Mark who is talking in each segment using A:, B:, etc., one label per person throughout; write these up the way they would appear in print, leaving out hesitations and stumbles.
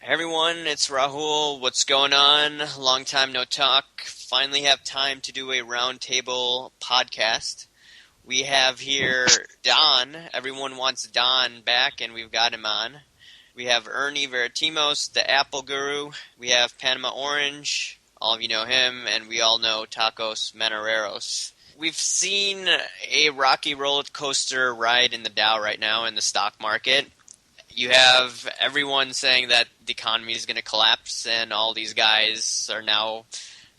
A: Everyone, it's Rahul. What's going on? Long time no talk. Finally have time to do a Roundtable podcast. We have here Don. Everyone wants Don back, and we've got him on. We have Ernie Veritimos, the Apple Guru. We have Panama Orange. All of you know him, and we all know Tacos Manereros. We've seen a rocky roller coaster ride in the Dow right now in the stock market. You have everyone saying that the economy is going to collapse, and all these guys are now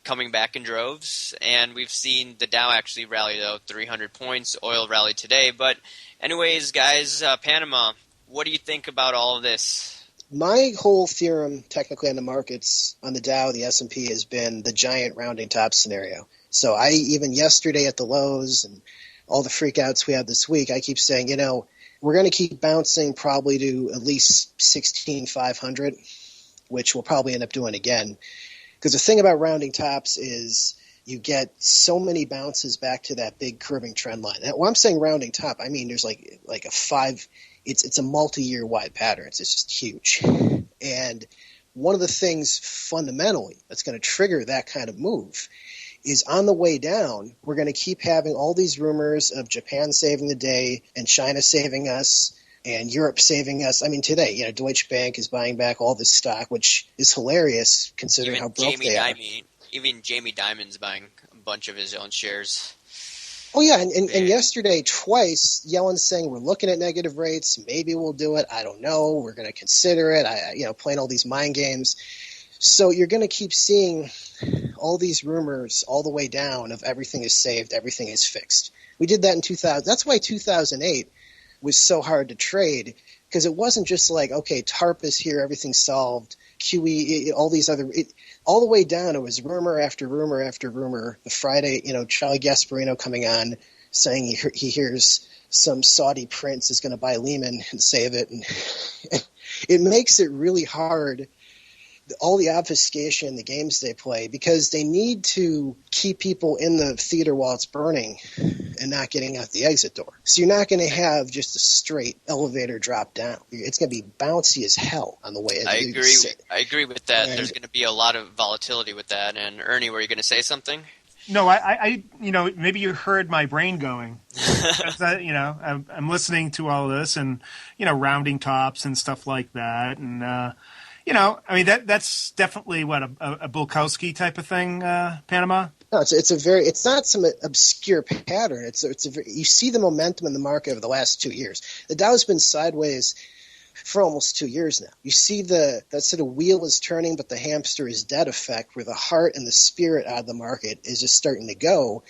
A: coming back in droves. And we've seen the Dow actually rally, though, 300 points. Oil rallied today. But anyways, guys, Panama, what do you think about all of this?
B: My whole theorem, technically, on the markets, on the Dow, the S&P, has been the giant rounding top scenario. So even yesterday at the lows and all the freakouts we had this week, I keep saying, we're going to keep bouncing probably to at least 16,500, which we'll probably end up doing again. Because the thing about rounding tops is you get so many bounces back to that big curving trend line. And when I'm saying rounding top, I mean there's like a five. It's a multi-year wide pattern. It's just huge. And one of the things fundamentally that's going to trigger that kind of move is on the way down, we're going to keep having all these rumors of Japan saving the day and China saving us and Europe saving us. I mean, today, Deutsche Bank is buying back all this stock, which is hilarious considering how broke they are.
A: Even Jamie Dimon's buying a bunch of his own shares.
B: Oh, yeah, and yesterday twice, Yellen's saying we're looking at negative rates. Maybe we'll do it. I don't know. We're going to consider it. Playing all these mind games. So you're going to keep seeing all these rumors all the way down of everything is saved, everything is fixed. We did that in 2000. That's why 2008 was so hard to trade, because it wasn't just like, okay, TARP is here, everything's solved, QE, all these other all the way down, it was rumor after rumor after rumor. The Friday, Charlie Gasparino coming on saying he hears some Saudi prince is going to buy Lehman and save it. And it makes it really hard, all the obfuscation, the games they play, because they need to keep people in the theater while it's burning and not getting out the exit door. So you're not going to have just a straight elevator drop down. It's going to be bouncy as hell on the way.
A: I agree with that. And there's going to be a lot of volatility with that. And Ernie, were you going to say something?
C: No, I maybe you heard my brain going. I'm listening to all this and, rounding tops and stuff like that. And, that's definitely what a Bulkowski type of thing, Panama.
B: No, it's not some obscure pattern. You see the momentum in the market over the last 2 years. The Dow's been sideways for almost 2 years now. You see that sort of wheel is turning, but the hamster is dead effect, where the heart and the spirit out of the market is just starting to go.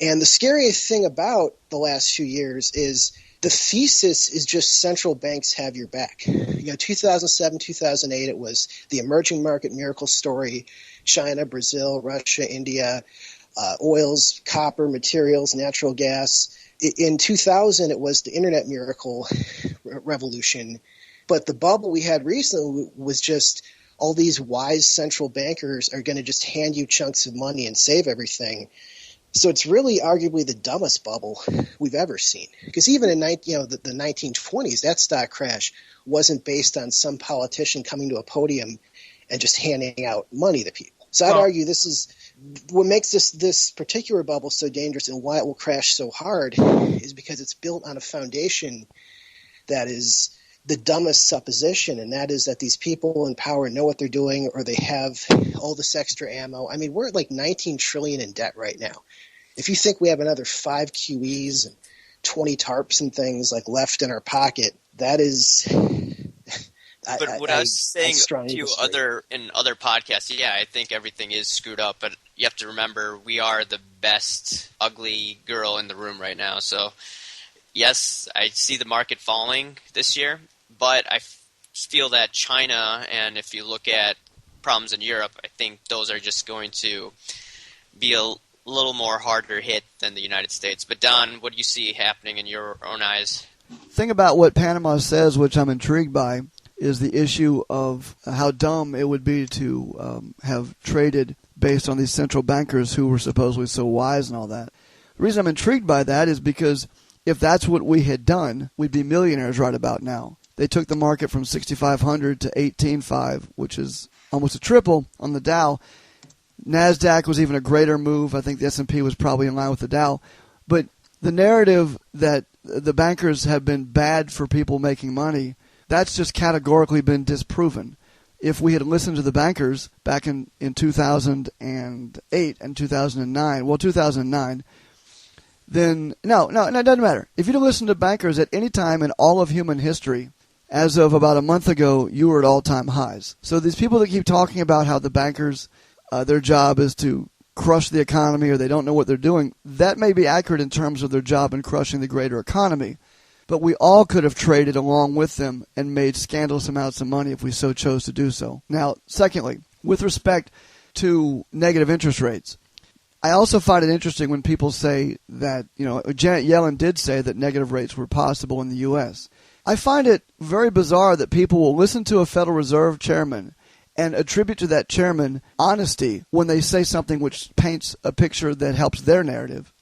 B: And the scariest thing about the last few years is the thesis is just central banks have your back. 2007, 2008, it was the emerging market miracle story, China, Brazil, Russia, India, oils, copper, materials, natural gas. In 2000, it was the internet miracle revolution. But the bubble we had recently was just all these wise central bankers are going to just hand you chunks of money and save everything. So it's really arguably the dumbest bubble we've ever seen. Because even in the 1920s, that stock crash wasn't based on some politician coming to a podium and just handing out money to people. So I'd argue this is what makes this particular bubble so dangerous, and why it will crash so hard is because it's built on a foundation that is the dumbest supposition, and that is that these people in power know what they're doing, or they have all this extra ammo. I mean, we're at like 19 trillion in debt right now. If you think we have another 5 QEs and 20 TARPs and things like left in our pocket, that is.
A: But what I was saying to you in other podcasts, I think everything is screwed up, but you have to remember we are the best ugly girl in the room right now. So, yes, I see the market falling this year, but I feel that China, and if you look at problems in Europe, I think those are just going to be a little more harder hit than the United States. But Don, what do you see happening in your own eyes?
D: Thing about what Panama says, which I'm intrigued by, is the issue of how dumb it would be to have traded based on these central bankers who were supposedly so wise and all that. The reason I'm intrigued by that is because if that's what we had done, we'd be millionaires right about now. They took the market from 6,500 to 18,500, which is almost a triple on the Dow. NASDAQ was even a greater move. I think the S&P was probably in line with the Dow. But the narrative that the bankers have been bad for people making money, that's just categorically been disproven. If we had listened to the bankers back in 2008 and 2009, 2009, then no, it doesn't matter. If you'd have listened to bankers at any time in all of human history, as of about a month ago, you were at all-time highs. So these people that keep talking about how the bankers, their job is to crush the economy or they don't know what they're doing, that may be accurate in terms of their job in crushing the greater economy. But we all could have traded along with them and made scandalous amounts of money if we so chose to do so. Now, secondly, with respect to negative interest rates, I also find it interesting when people say that, Janet Yellen did say that negative rates were possible in the U.S. I find it very bizarre that people will listen to a Federal Reserve chairman and attribute to that chairman honesty when they say something which paints a picture that helps their narrative.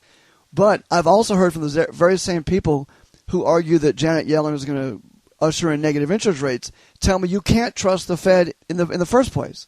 D: But I've also heard from the very same people who argue that Janet Yellen is going to usher in negative interest rates tell me you can't trust the Fed in the first place.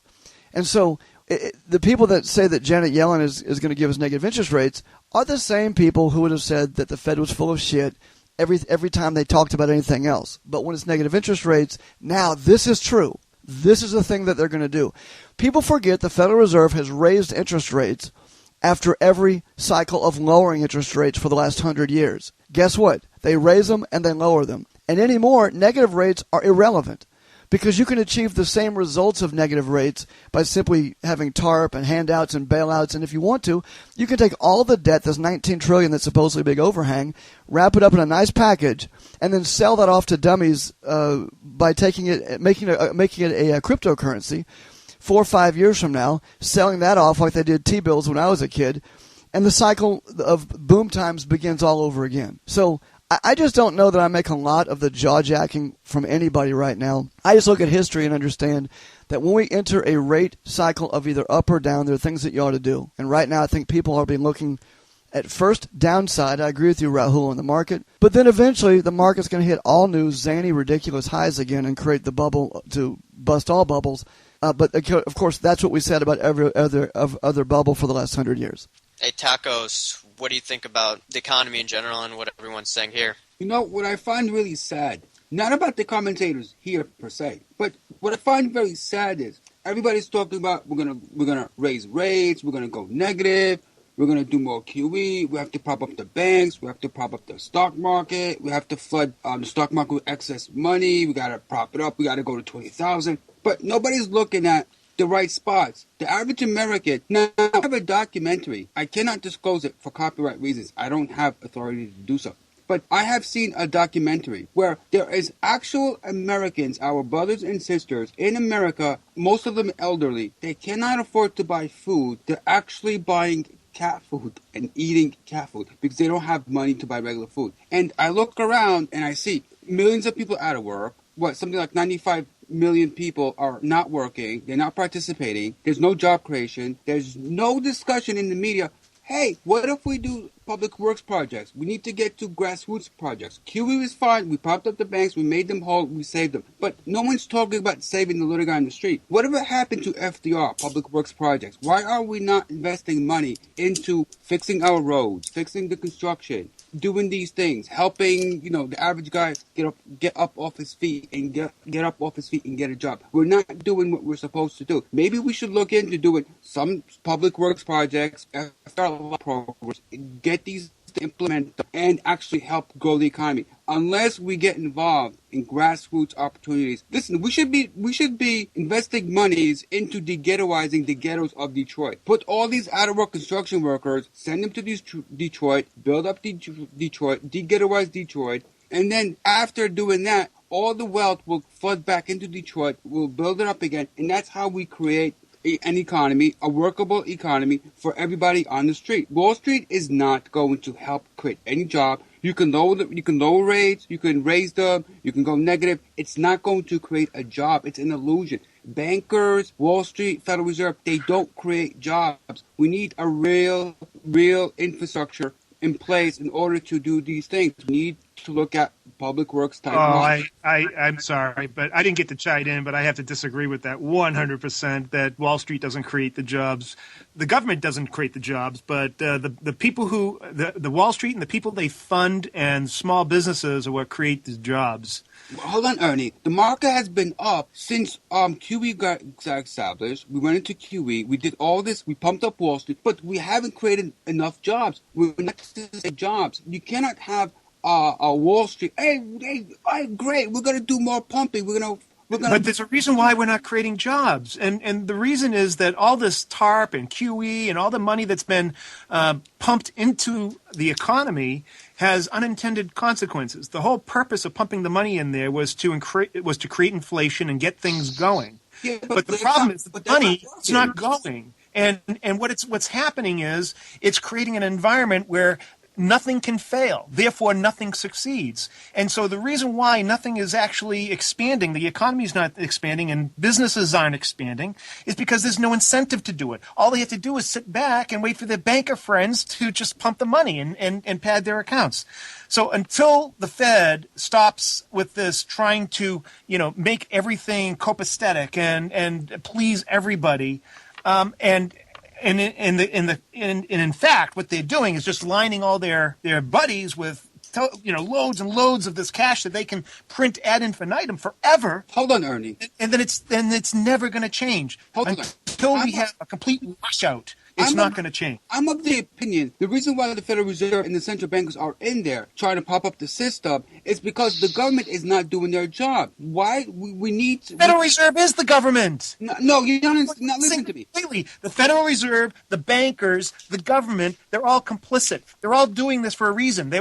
D: And so the people that say that Janet Yellen is going to give us negative interest rates are the same people who would have said that the Fed was full of shit every time they talked about anything else. But when it's negative interest rates, now this is true. This is the thing that they're going to do. People forget the Federal Reserve has raised interest rates after every cycle of lowering interest rates for the last 100 years. Guess what? They raise them and they lower them. And anymore, negative rates are irrelevant because you can achieve the same results of negative rates by simply having TARP and handouts and bailouts. And if you want to, you can take all the debt, this $19 trillion that's supposedly a big overhang, wrap it up in a nice package, and then sell that off to dummies by making it a cryptocurrency 4 or 5 years from now, selling that off like they did T-bills when I was a kid, and the cycle of boom times begins all over again. So I just don't know that I make a lot of the jaw-jacking from anybody right now. I just look at history and understand that when we enter a rate cycle of either up or down, there are things that you ought to do. And right now I think people are being looking at first downside. I agree with you, Rahul, on the market. But then eventually the market's going to hit all new, zany, ridiculous highs again and create the bubble to bust all bubbles. But of course, that's what we said about every other bubble for the last 100 years.
A: Hey, Tacos, what do you think about the economy in general and what everyone's saying here?
E: What I find really sad, not about the commentators here per se, but what I find very sad is everybody's talking about we're gonna raise rates, we're gonna go negative, we're gonna do more QE, we have to prop up the banks, we have to prop up the stock market, we have to flood the stock market with excess money, we gotta prop it up, we gotta go to 20,000, but nobody's looking at the right spots. The average American, now I have a documentary. I cannot disclose it for copyright reasons. I don't have authority to do so. But I have seen a documentary where there is actual Americans, our brothers and sisters in America, most of them elderly. They cannot afford to buy food. They're actually buying cat food and eating cat food because they don't have money to buy regular food. And I look around and I see millions of people out of work. Something like 95 million people are not working. They're not participating. There's no job creation. There's no discussion in the media. Hey, what if we do public works projects? We need to get to grassroots projects. QE is fine. We propped up the banks. We made them whole. We saved them. But no one's talking about saving the little guy in the street. Whatever happened to FDR, public works projects? Why are we not investing money into fixing our roads, fixing the construction, doing these things, helping, the average guy get up off his feet and get up off his feet and get a job? We're not doing what we're supposed to do. Maybe we should look into doing some public works projects, programs, get these to implement them and actually help grow the economy. Unless we get involved in grassroots opportunities. Listen, we should be investing monies into de-ghettoizing the ghettos of Detroit. Put all these out-of-work construction workers, send them to Detroit, build up Detroit, de-ghettoize Detroit, and then after doing that, all the wealth will flood back into Detroit. We'll build it up again, and that's how we create an economy, a workable economy for everybody on the street. Wall Street is not going to help create any job. You can lower rates, you can raise them, you can go negative. It's not going to create a job. It's an illusion. Bankers, Wall Street, Federal Reserve, they don't create jobs. We need a real infrastructure in place in order to do these things. We need to look at public works type.
C: I'm sorry, but I didn't get to chime in, but I have to disagree with that 100%, that Wall Street doesn't create the jobs. The government doesn't create the jobs, but the people who, the Wall Street and the people they fund and small businesses are what create the jobs.
E: Hold on, Ernie. The market has been up since QE got established. We went into QE. We did all this. We pumped up Wall Street, but we haven't created enough jobs. We're not creating jobs. You cannot have a Wall Street. Hey, great. We're gonna do more pumping. We're gonna.
C: But there's a reason why we're not creating jobs, and the reason is that all this TARP and QE and all the money that's been pumped into the economy has unintended consequences. The whole purpose of pumping the money in there was to create inflation and get things going.
E: Yeah,
C: but the problem is that the money is not going, and what's happening is it's creating an environment where nothing can fail. Therefore, nothing succeeds. And so the reason why nothing is actually expanding, the economy is not expanding and businesses aren't expanding, is because there's no incentive to do it. All they have to do is sit back and wait for their banker friends to just pump the money and pad their accounts. So until the Fed stops with this trying to, make everything copacetic and please everybody, And in fact, what they're doing is just lining all their buddies with loads and loads of this cash that they can print ad infinitum forever.
E: Hold on, Ernie.
C: And then it's never going to change until we have a complete washout. It's not going to change.
E: I'm of the opinion the reason why the Federal Reserve and the central bankers are in there trying to pop up the system is because the government is not doing their job. Why? We need to...
C: The Federal Reserve is the government.
E: No, you're not listening to me.
C: Completely. The Federal Reserve, the bankers, the government, they're all complicit. They're all doing this for a reason.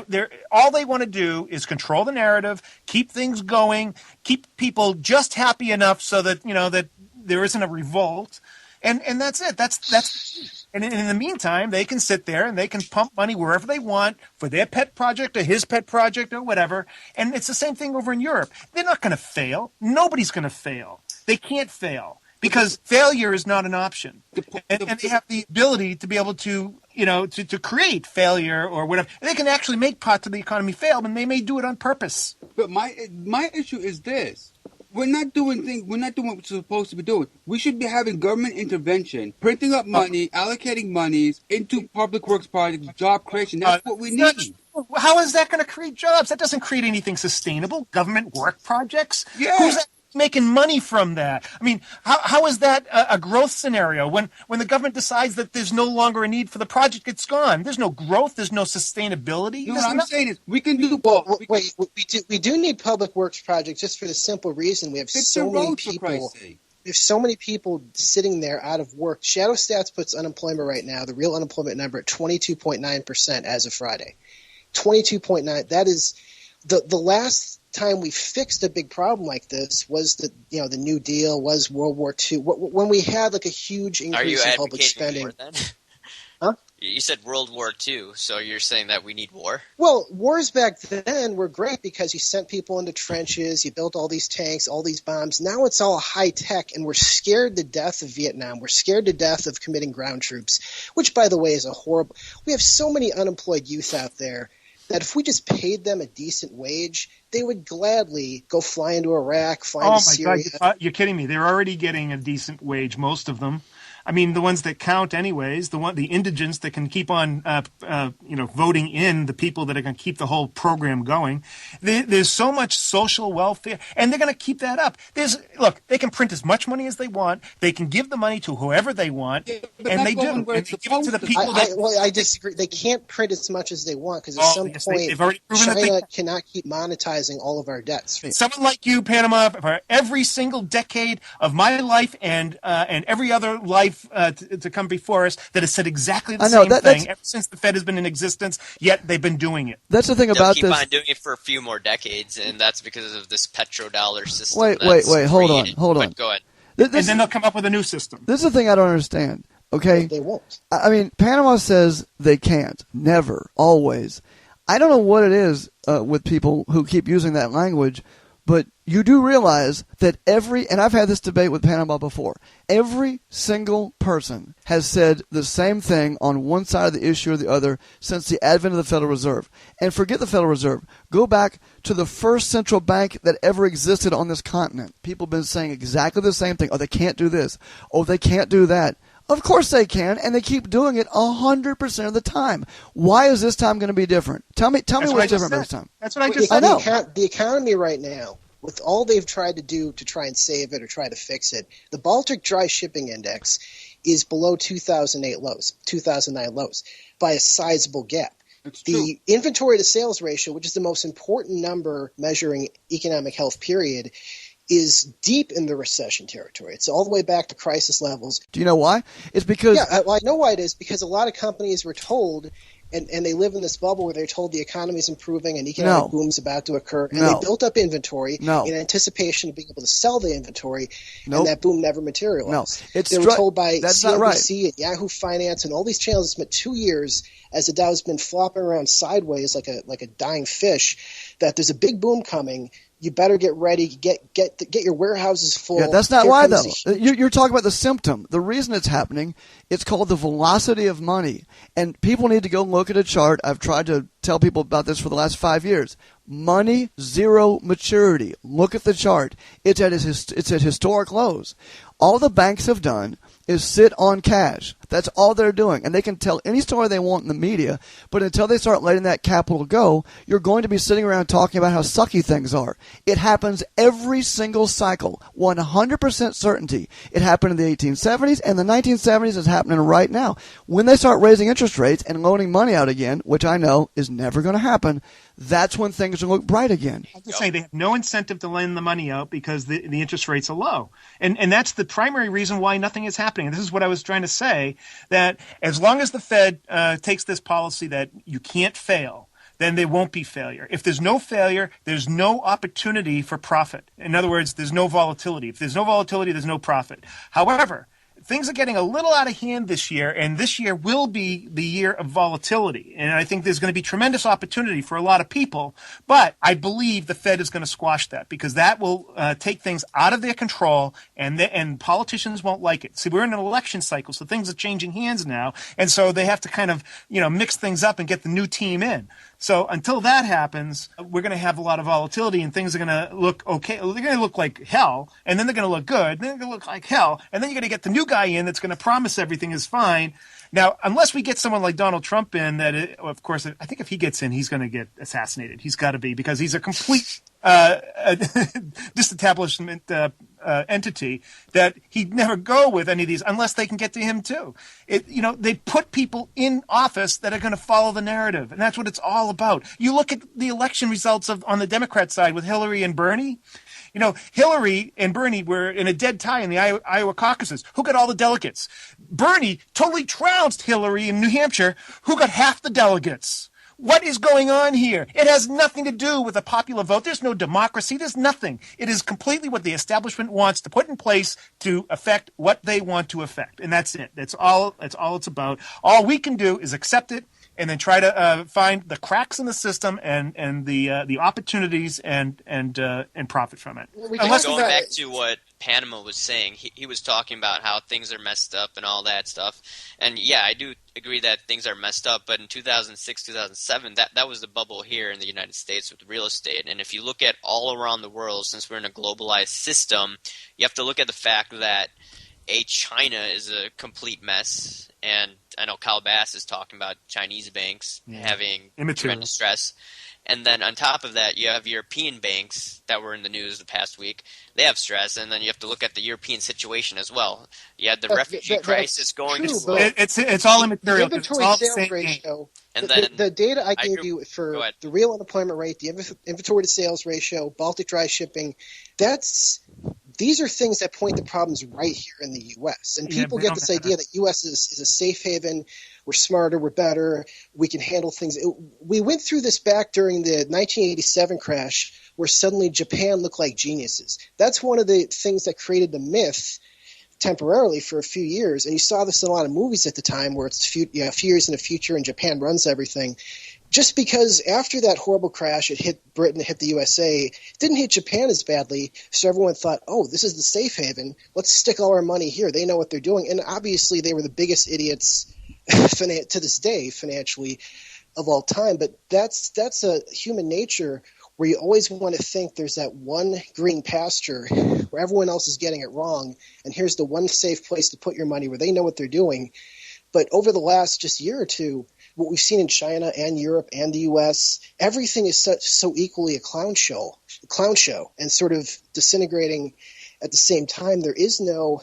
C: All they want to do is control the narrative, keep things going, keep people just happy enough so that, that there isn't a revolt. And that's it. That's and in the meantime, they can sit there and they can pump money wherever they want for their pet project or his pet project or whatever. And it's the same thing over in Europe. They're not going to fail. Nobody's going to fail. They can't fail because failure is not an option. And they have the ability to be able to, to create failure or whatever. They can actually make parts of the economy fail, and they may do it on purpose.
E: But my issue is this. We're not doing what we're supposed to be doing. We should be having government intervention, printing up money, allocating monies into public works projects, job creation. That's what we need.
C: How is that going to create jobs? That doesn't create anything sustainable. Government work projects?
E: Yeah.
C: Who's making money from that? I mean, how is that a growth scenario? When the government decides that there's no longer a need for the project, it's gone. There's no growth. There's no sustainability.
E: No, what I'm saying is we can do.
B: We do need public works projects just for the simple reason we have so many people. We have so many people sitting there out of work. Shadow Stats puts unemployment right now, the real unemployment number, at 22.9% as of Friday. 22.9. That is the last time we fixed a big problem like this was the New Deal, was World War II, when we had like a huge increase in public spending.
A: War, then?
B: Huh?
A: You said World War II, so you're saying that we need war?
B: Well, wars back then were great because you sent people into trenches, you built all these tanks, all these bombs. Now it's all high tech, and we're scared to death of Vietnam. We're scared to death of committing ground troops, which, by the way, is a horrible. We have so many unemployed youth out there that if we just paid them a decent wage, they would gladly go fly into Iraq, fly into Syria.
C: Oh, my God. You're kidding me. They're already getting a decent wage, most of them. I mean, the ones that count anyways, the indigents that can keep on, voting in the people that are going to keep the whole program going. There's so much social welfare, and they're going to keep that up. Look, they can print as much money as they want. They can give the money to whoever they want, and they do. And they give it to the people
B: I disagree. They can't print as much as they want because at some point, China cannot keep monetizing all of our debts.
C: Someone like you, Panama, for every single decade of my life and every other life to come before us that has said exactly the same thing ever since the Fed has been in existence, yet they've been doing it.
D: That's the thing about this.
A: They'll keep on doing it for a few more decades, and that's because of this petrodollar system.
D: Wait, hold on.
A: Go ahead.
C: And then they'll come up with a new system.
D: This is the thing I don't understand, okay?
B: They won't.
D: I mean, Panama says they can't. Never. Always. I don't know what it is with people who keep using that language, But you do realize that and I've had this debate with Panama before, every single person has said the same thing on one side of the issue or the other since the advent of the Federal Reserve. And forget the Federal Reserve. Go back to the first central bank that ever existed on this continent. People have been saying exactly the same thing. Oh, they can't do this. Oh, they can't do that. Of course they can, and they keep doing it 100% of the time. Why is this time going to be different? Tell me what's different this time.
C: That's what I just said.
D: I know.
B: The economy right now, with all they've tried to do to try and save it or try to fix it, the Baltic Dry Shipping Index is below 2009 lows by a sizable gap. The inventory to sales ratio, which is the most important number measuring economic health period, is deep in the recession territory. It's all the way back to crisis levels.
D: Do you know why? It's because...
B: Yeah, I know why it is, because a lot of companies were told, and they live in this bubble where they're told the economy is improving and economic boom is about to occur, and they built up inventory in anticipation of being able to sell the inventory, and that boom never materialized. They were told by CNBC and Yahoo Finance and all these channels, it's been 2 years as the Dow's been flopping around sideways like a dying fish, that there's a big boom coming. You better get ready. Get your warehouses full.
D: Yeah, that's not why, though. You're talking about the symptom. The reason it's happening, it's called the velocity of money. And people need to go look at a chart. I've tried to tell people about this for the last 5 years. Money, zero maturity. Look at the chart. It's at historic lows. All the banks have done is sit on cash. That's all they're doing. And they can tell any story they want in the media, but until they start letting that capital go, you're going to be sitting around talking about how sucky things are. It happens every single cycle, 100% certainty. It happened in the 1870s, and the 1970s is happening right now. When they start raising interest rates and loaning money out again, which I know is never going to happen, that's when things will look bright again.
C: I just say they have no incentive to lend the money out because the interest rates are low. And that's the primary reason why nothing is happening. And this is what I was trying to say, that as long as the Fed takes this policy that you can't fail, then there won't be failure. If there's no failure, there's no opportunity for profit. In other words, there's no volatility. If there's no volatility, there's no profit. However, things are getting a little out of hand this year, and this year will be the year of volatility. And I think there's going to be tremendous opportunity for a lot of people, but I believe the Fed is going to squash that because that will take things out of their control, and politicians won't like it. See, we're in an election cycle, so things are changing hands now, and so they have to kind of, mix things up and get the new team in. So until that happens, we're going to have a lot of volatility, and things are going to look okay. They're going to look like hell, and then they're going to look good, then they're going to look like hell, and then you're going to get the new guy in that's going to promise everything is fine. Now, unless we get someone like Donald Trump in, of course, I think if he gets in, he's going to get assassinated. He's got to be, because he's a complete disestablishment entity that he'd never go with any of these unless they can get to him too. They put people in office that are going to follow the narrative, and that's what it's all about. You look at the election results on the Democrat side with Hillary and Bernie. Hillary and Bernie were in a dead tie in the Iowa caucuses. Who got all the delegates? Bernie totally trounced Hillary in New Hampshire, who got half the delegates. What is going on here? It has nothing to do with a popular vote. There's no democracy. There's nothing. It is completely what the establishment wants to put in place to affect what they want to affect. And that's it. That's all it's about. All we can do is accept it and then try to find the cracks in the system and the opportunities and profit from it.
A: Going back to what Panama was saying, he was talking about how things are messed up and all that stuff. And yeah, I do agree that things are messed up, but in 2006, 2007, that was the bubble here in the United States with real estate. And if you look at all around the world, since we're in a globalized system, you have to look at the fact that China is a complete mess, and I know Kyle Bass is talking about Chinese banks having tremendous stress. And then on top of that, you have European banks that were in the news the past week. They have stress, and then you have to look at the European situation as well. You had the refugee crisis going.
C: It's all immaterial.
B: The inventory sales ratio. And the data I gave you for the real unemployment rate, the inventory to sales ratio, Baltic Dry Shipping, these are things that point to problems right here in the U.S. And people get this idea that U.S. is a safe haven. We're smarter. We're better. We can handle things. We went through this back during the 1987 crash where suddenly Japan looked like geniuses. That's one of the things that created the myth temporarily for a few years. And you saw this in a lot of movies at the time where it's a few years in the future and Japan runs everything. just because after that horrible crash, it hit Britain, it hit the USA, it didn't hit Japan as badly, so everyone thought, oh, this is the safe haven. Let's stick all our money here. They know what they're doing. And obviously they were the biggest idiots to this day financially of all time. But that's a human nature where you always want to think there's that one green pasture where everyone else is getting it wrong, and here's the one safe place to put your money where they know what they're doing. But over the last just year or two, what we've seen in China and Europe and the U.S., everything is so equally a clown show, and sort of disintegrating at the same time. There is no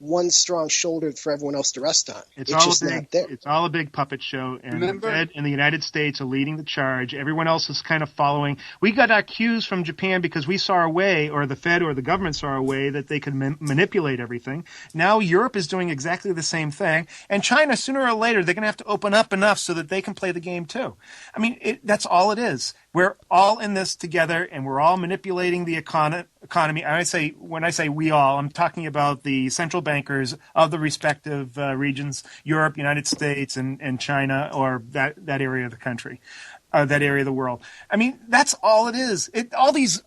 B: one strong shoulder for everyone else to rest on. It's just not there.
C: It's all a big puppet show, and
E: Remember?
C: the Fed and the United States are leading the charge. Everyone else is kind of following. We got our cues from Japan because we saw a way, or the Fed or the government saw a way that they could manipulate everything. Now Europe is doing exactly the same thing, and China, sooner or later, they're going to have to open up enough so that they can play the game too. I mean, that's all it is. We're all in this together, and we're all manipulating the economy. When I say we all, I'm talking about the central bankers of the respective regions, Europe, United States, and China, or that area of the country, that area of the world. I mean, that's all it is. All these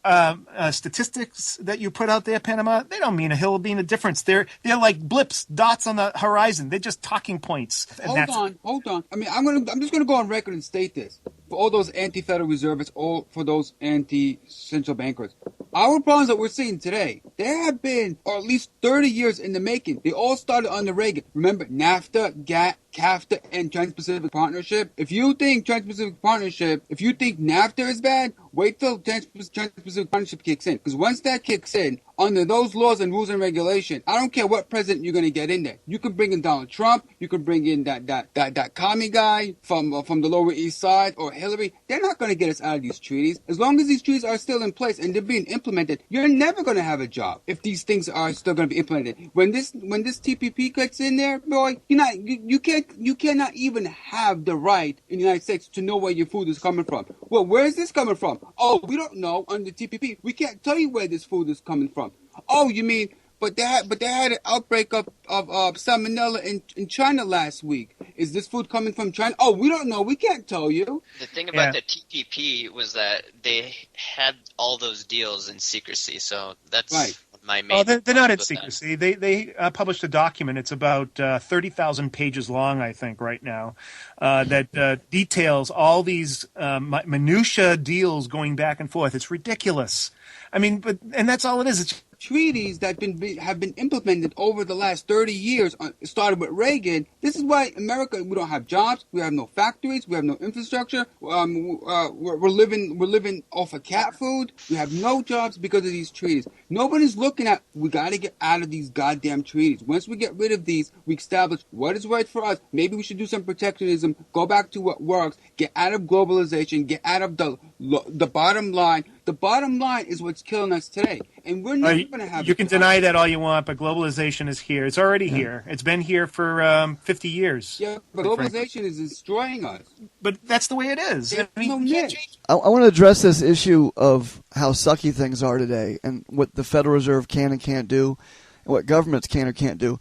C: statistics that you put out there, Panama, they don't mean a hill of being a difference. They're like blips, dots on the horizon. They're just talking points.
E: Hold on. I mean, I'm just gonna go on record and state this. For all those anti-Federal Reservists, all for those anti-central bankers. Our problems that we're seeing today, there have been, or at least 30 years in the making. They all started under Reagan. Remember, NAFTA, GATT, CAFTA, and Trans-Pacific Partnership? If you think Trans-Pacific Partnership, if you think NAFTA is bad, wait till Trans-Pacific Partnership kicks in. Because once that kicks in, under those laws and rules and regulation, I don't care what president you're going to get in there. You could bring in Donald Trump, you could bring in that commie guy from the Lower East Side, or Hillary. They're not going to get us out of these treaties. As long as these treaties are still in place and they're being implemented, you're never going to have a job if these things are still going to be implemented. When this TPP kicks in there, boy, you cannot even have the right in the United States to know where your food is coming from. Well, where is this coming from? Oh, we don't know under TPP. We can't tell you where this food is coming from. Oh, you mean, but they had an outbreak of salmonella in China last week. Is this food coming from China? Oh, we don't know. We can't tell you.
A: The thing about the TPP was that they had all those deals in secrecy, so that's
E: right.
A: My main.
C: Oh, they're not in secrecy. They published a document. It's about 30,000 pages long, I think, right now, that details all these minutia deals going back and forth. It's ridiculous. I mean, and that's all it is. It's
E: treaties that have been implemented over the last 30 years, started with Reagan. This is why America, we don't have jobs, we have no factories, we have no infrastructure. We're living off of cat food. We have no jobs because of these treaties. Nobody's looking at, we got to get out of these goddamn treaties. Once we get rid of these, we establish what is right for us. Maybe we should do some protectionism, go back to what works, get out of globalization, get out of the bottom line. The bottom line is what's killing us today. And we're never going to have...
C: You can deny that all you want, but globalization is here. It's already here. It's been here for 50 years.
E: Yeah, but globalization is destroying us.
C: But that's the way it is.
E: I
D: want to address this issue of how sucky things are today and what the Federal Reserve can and can't do and what governments can or can't do.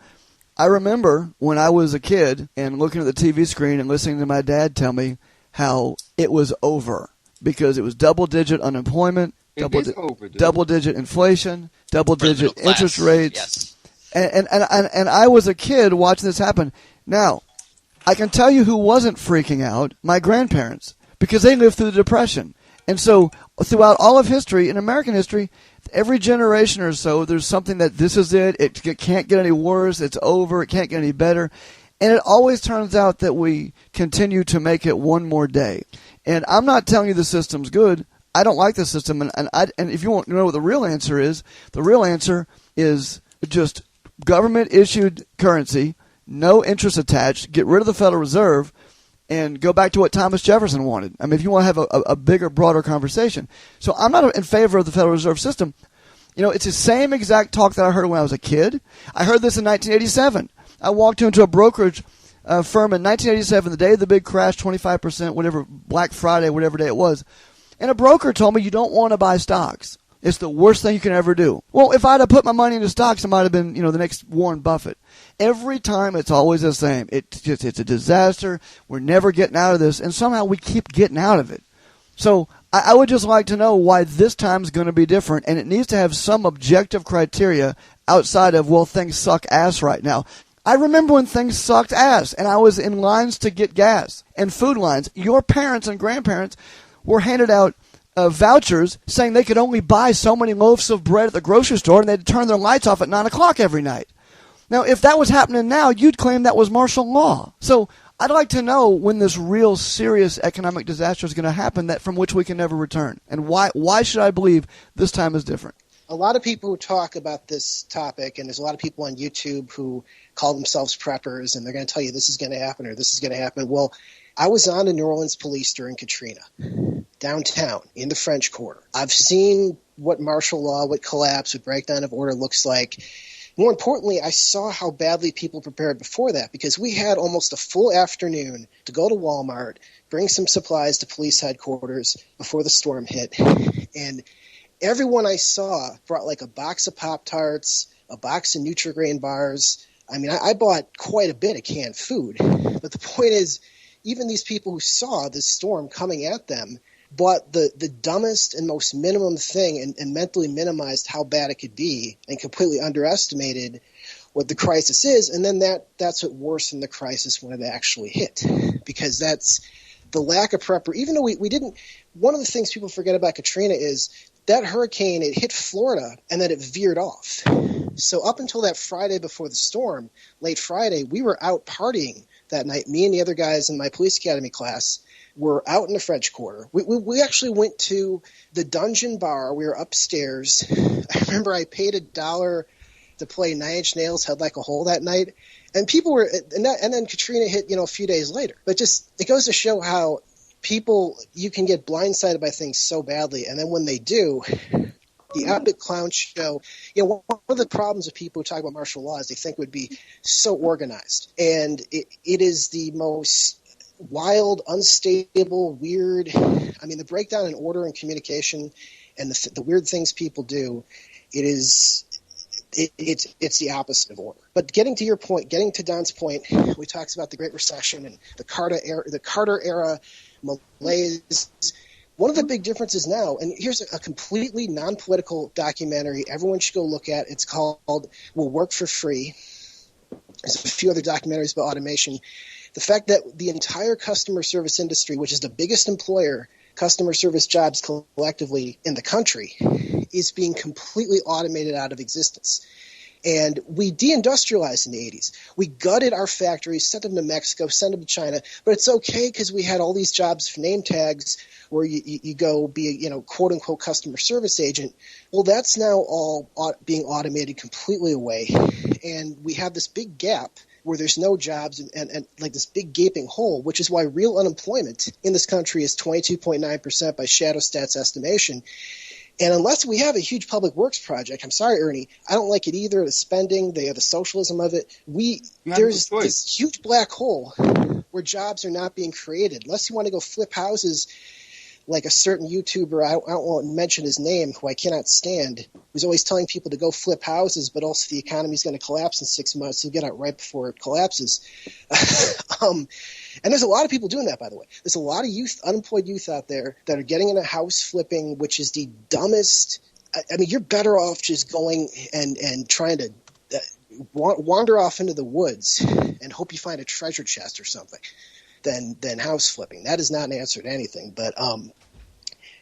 D: I remember when I was a kid and looking at the TV screen and listening to my dad tell me how it was over because it was double-digit unemployment, double-digit inflation, double-digit interest rates. Yes. And I was a kid watching this happen. Now, I can tell you who wasn't freaking out, my grandparents, because they lived through the Depression. And so throughout all of history, in American history, every generation or so, there's something that this is it. It can't get any worse. It's over. It can't get any better. And it always turns out that we continue to make it one more day. And I'm not telling you the system's good. I don't like the system. And if you want to know what the real answer is just government-issued currency, no interest attached, get rid of the Federal Reserve, and go back to what Thomas Jefferson wanted. I mean, if you want to have a bigger, broader conversation. So I'm not in favor of the Federal Reserve System. You know, it's the same exact talk that I heard when I was a kid. I heard this in 1987. I walked into a brokerage firm in 1987, the day of the big crash, 25%, whatever, Black Friday, whatever day it was. And a broker told me you don't want to buy stocks. It's the worst thing you can ever do. Well, if I'd have put my money into stocks, I might have been, the next Warren Buffett. Every time it's always the same. It's a disaster. We're never getting out of this, and somehow we keep getting out of it. So I would just like to know why this time is going to be different, and it needs to have some objective criteria outside of, well, things suck ass right now. I remember when things sucked ass, and I was in lines to get gas and food lines. Your parents and grandparents were handed out vouchers saying they could only buy so many loaves of bread at the grocery store, and they'd turn their lights off at 9 o'clock every night. Now, if that was happening now, you'd claim that was martial law. So I'd like to know when this real serious economic disaster is going to happen that from which we can never return. And why should I believe this time is different?
B: A lot of people who talk about this topic, and there's a lot of people on YouTube who call themselves preppers, and they're going to tell you this is going to happen or this is going to happen. Well, I was on the New Orleans police during Katrina, downtown in the French Quarter. I've seen what martial law, what collapse, what breakdown of order looks like. More importantly, I saw how badly people prepared before that, because we had almost a full afternoon to go to Walmart, bring some supplies to police headquarters before the storm hit. And everyone I saw brought like a box of Pop-Tarts, a box of Nutri-Grain bars. I mean, I bought quite a bit of canned food. But the point is, even these people who saw this storm coming at them bought the dumbest and most minimum thing and mentally minimized how bad it could be and completely underestimated what the crisis is. And then that's what worsened the crisis when it actually hit, because that's the lack of prep. Even though we didn't – one of the things people forget about Katrina is that hurricane, it hit Florida and then it veered off. So up until that Friday before the storm, late Friday, we were out partying that night. Me and the other guys in my police academy class were out in the French Quarter. We actually went to the Dungeon Bar. We were upstairs. I remember I paid $1 to play Nine Inch Nails Head Like a Hole that night. And people were – and then Katrina hit, a few days later. But just – it goes to show how people – you can get blindsided by things so badly. And then when they do – the epic clown show, one of the problems of people who talk about martial law is they think it would be so organized. And it is the most wild, unstable, weird. I mean, the breakdown in order and communication and the weird things people do, it's the opposite of order. But getting to your point, getting to Don's point, we talked about the Great Recession and the Carter era malaise. One of the big differences now, and here's a completely non-political documentary everyone should go look at. It's called We'll Work for Free. There's a few other documentaries about automation. The fact that the entire customer service industry, which is the biggest employer, customer service jobs collectively in the country, is being completely automated out of existence. And we deindustrialized in the 80s. We gutted our factories, sent them to Mexico, sent them to China. But it's okay because we had all these jobs for name tags where you go be a quote-unquote customer service agent. Well, that's now all being automated completely away. And we have this big gap where there's no jobs and like this big gaping hole, which is why real unemployment in this country is 22.9% by Shadowstat's estimation. And unless we have a huge public works project, I'm sorry, Ernie, I don't like it either. The spending, the socialism of it. There's this huge black hole where jobs are not being created. Unless you want to go flip houses like a certain YouTuber, I don't want to mention his name, who I cannot stand, who's always telling people to go flip houses, but also the economy is going to collapse in 6 months, so get out right before it collapses. And there's a lot of people doing that, by the way. There's a lot of unemployed youth out there that are getting into house flipping, which is the dumbest. I mean, you're better off just going and trying to wander off into the woods and hope you find a treasure chest or something than house flipping. That is not an answer to anything. But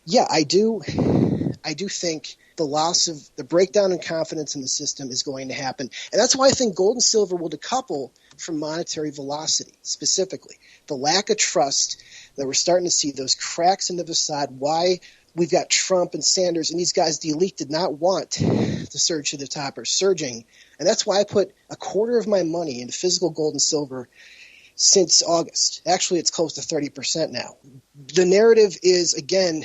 B: yeah, I do think the breakdown in confidence in the system is going to happen. And that's why I think gold and silver will decouple from monetary velocity, specifically. The lack of trust that we're starting to see, those cracks in the facade, why we've got Trump and Sanders and these guys, the elite did not want to surge to the top, are surging. And that's why I put a quarter of my money into physical gold and silver since August. Actually, it's close to 30% now. The narrative is, again,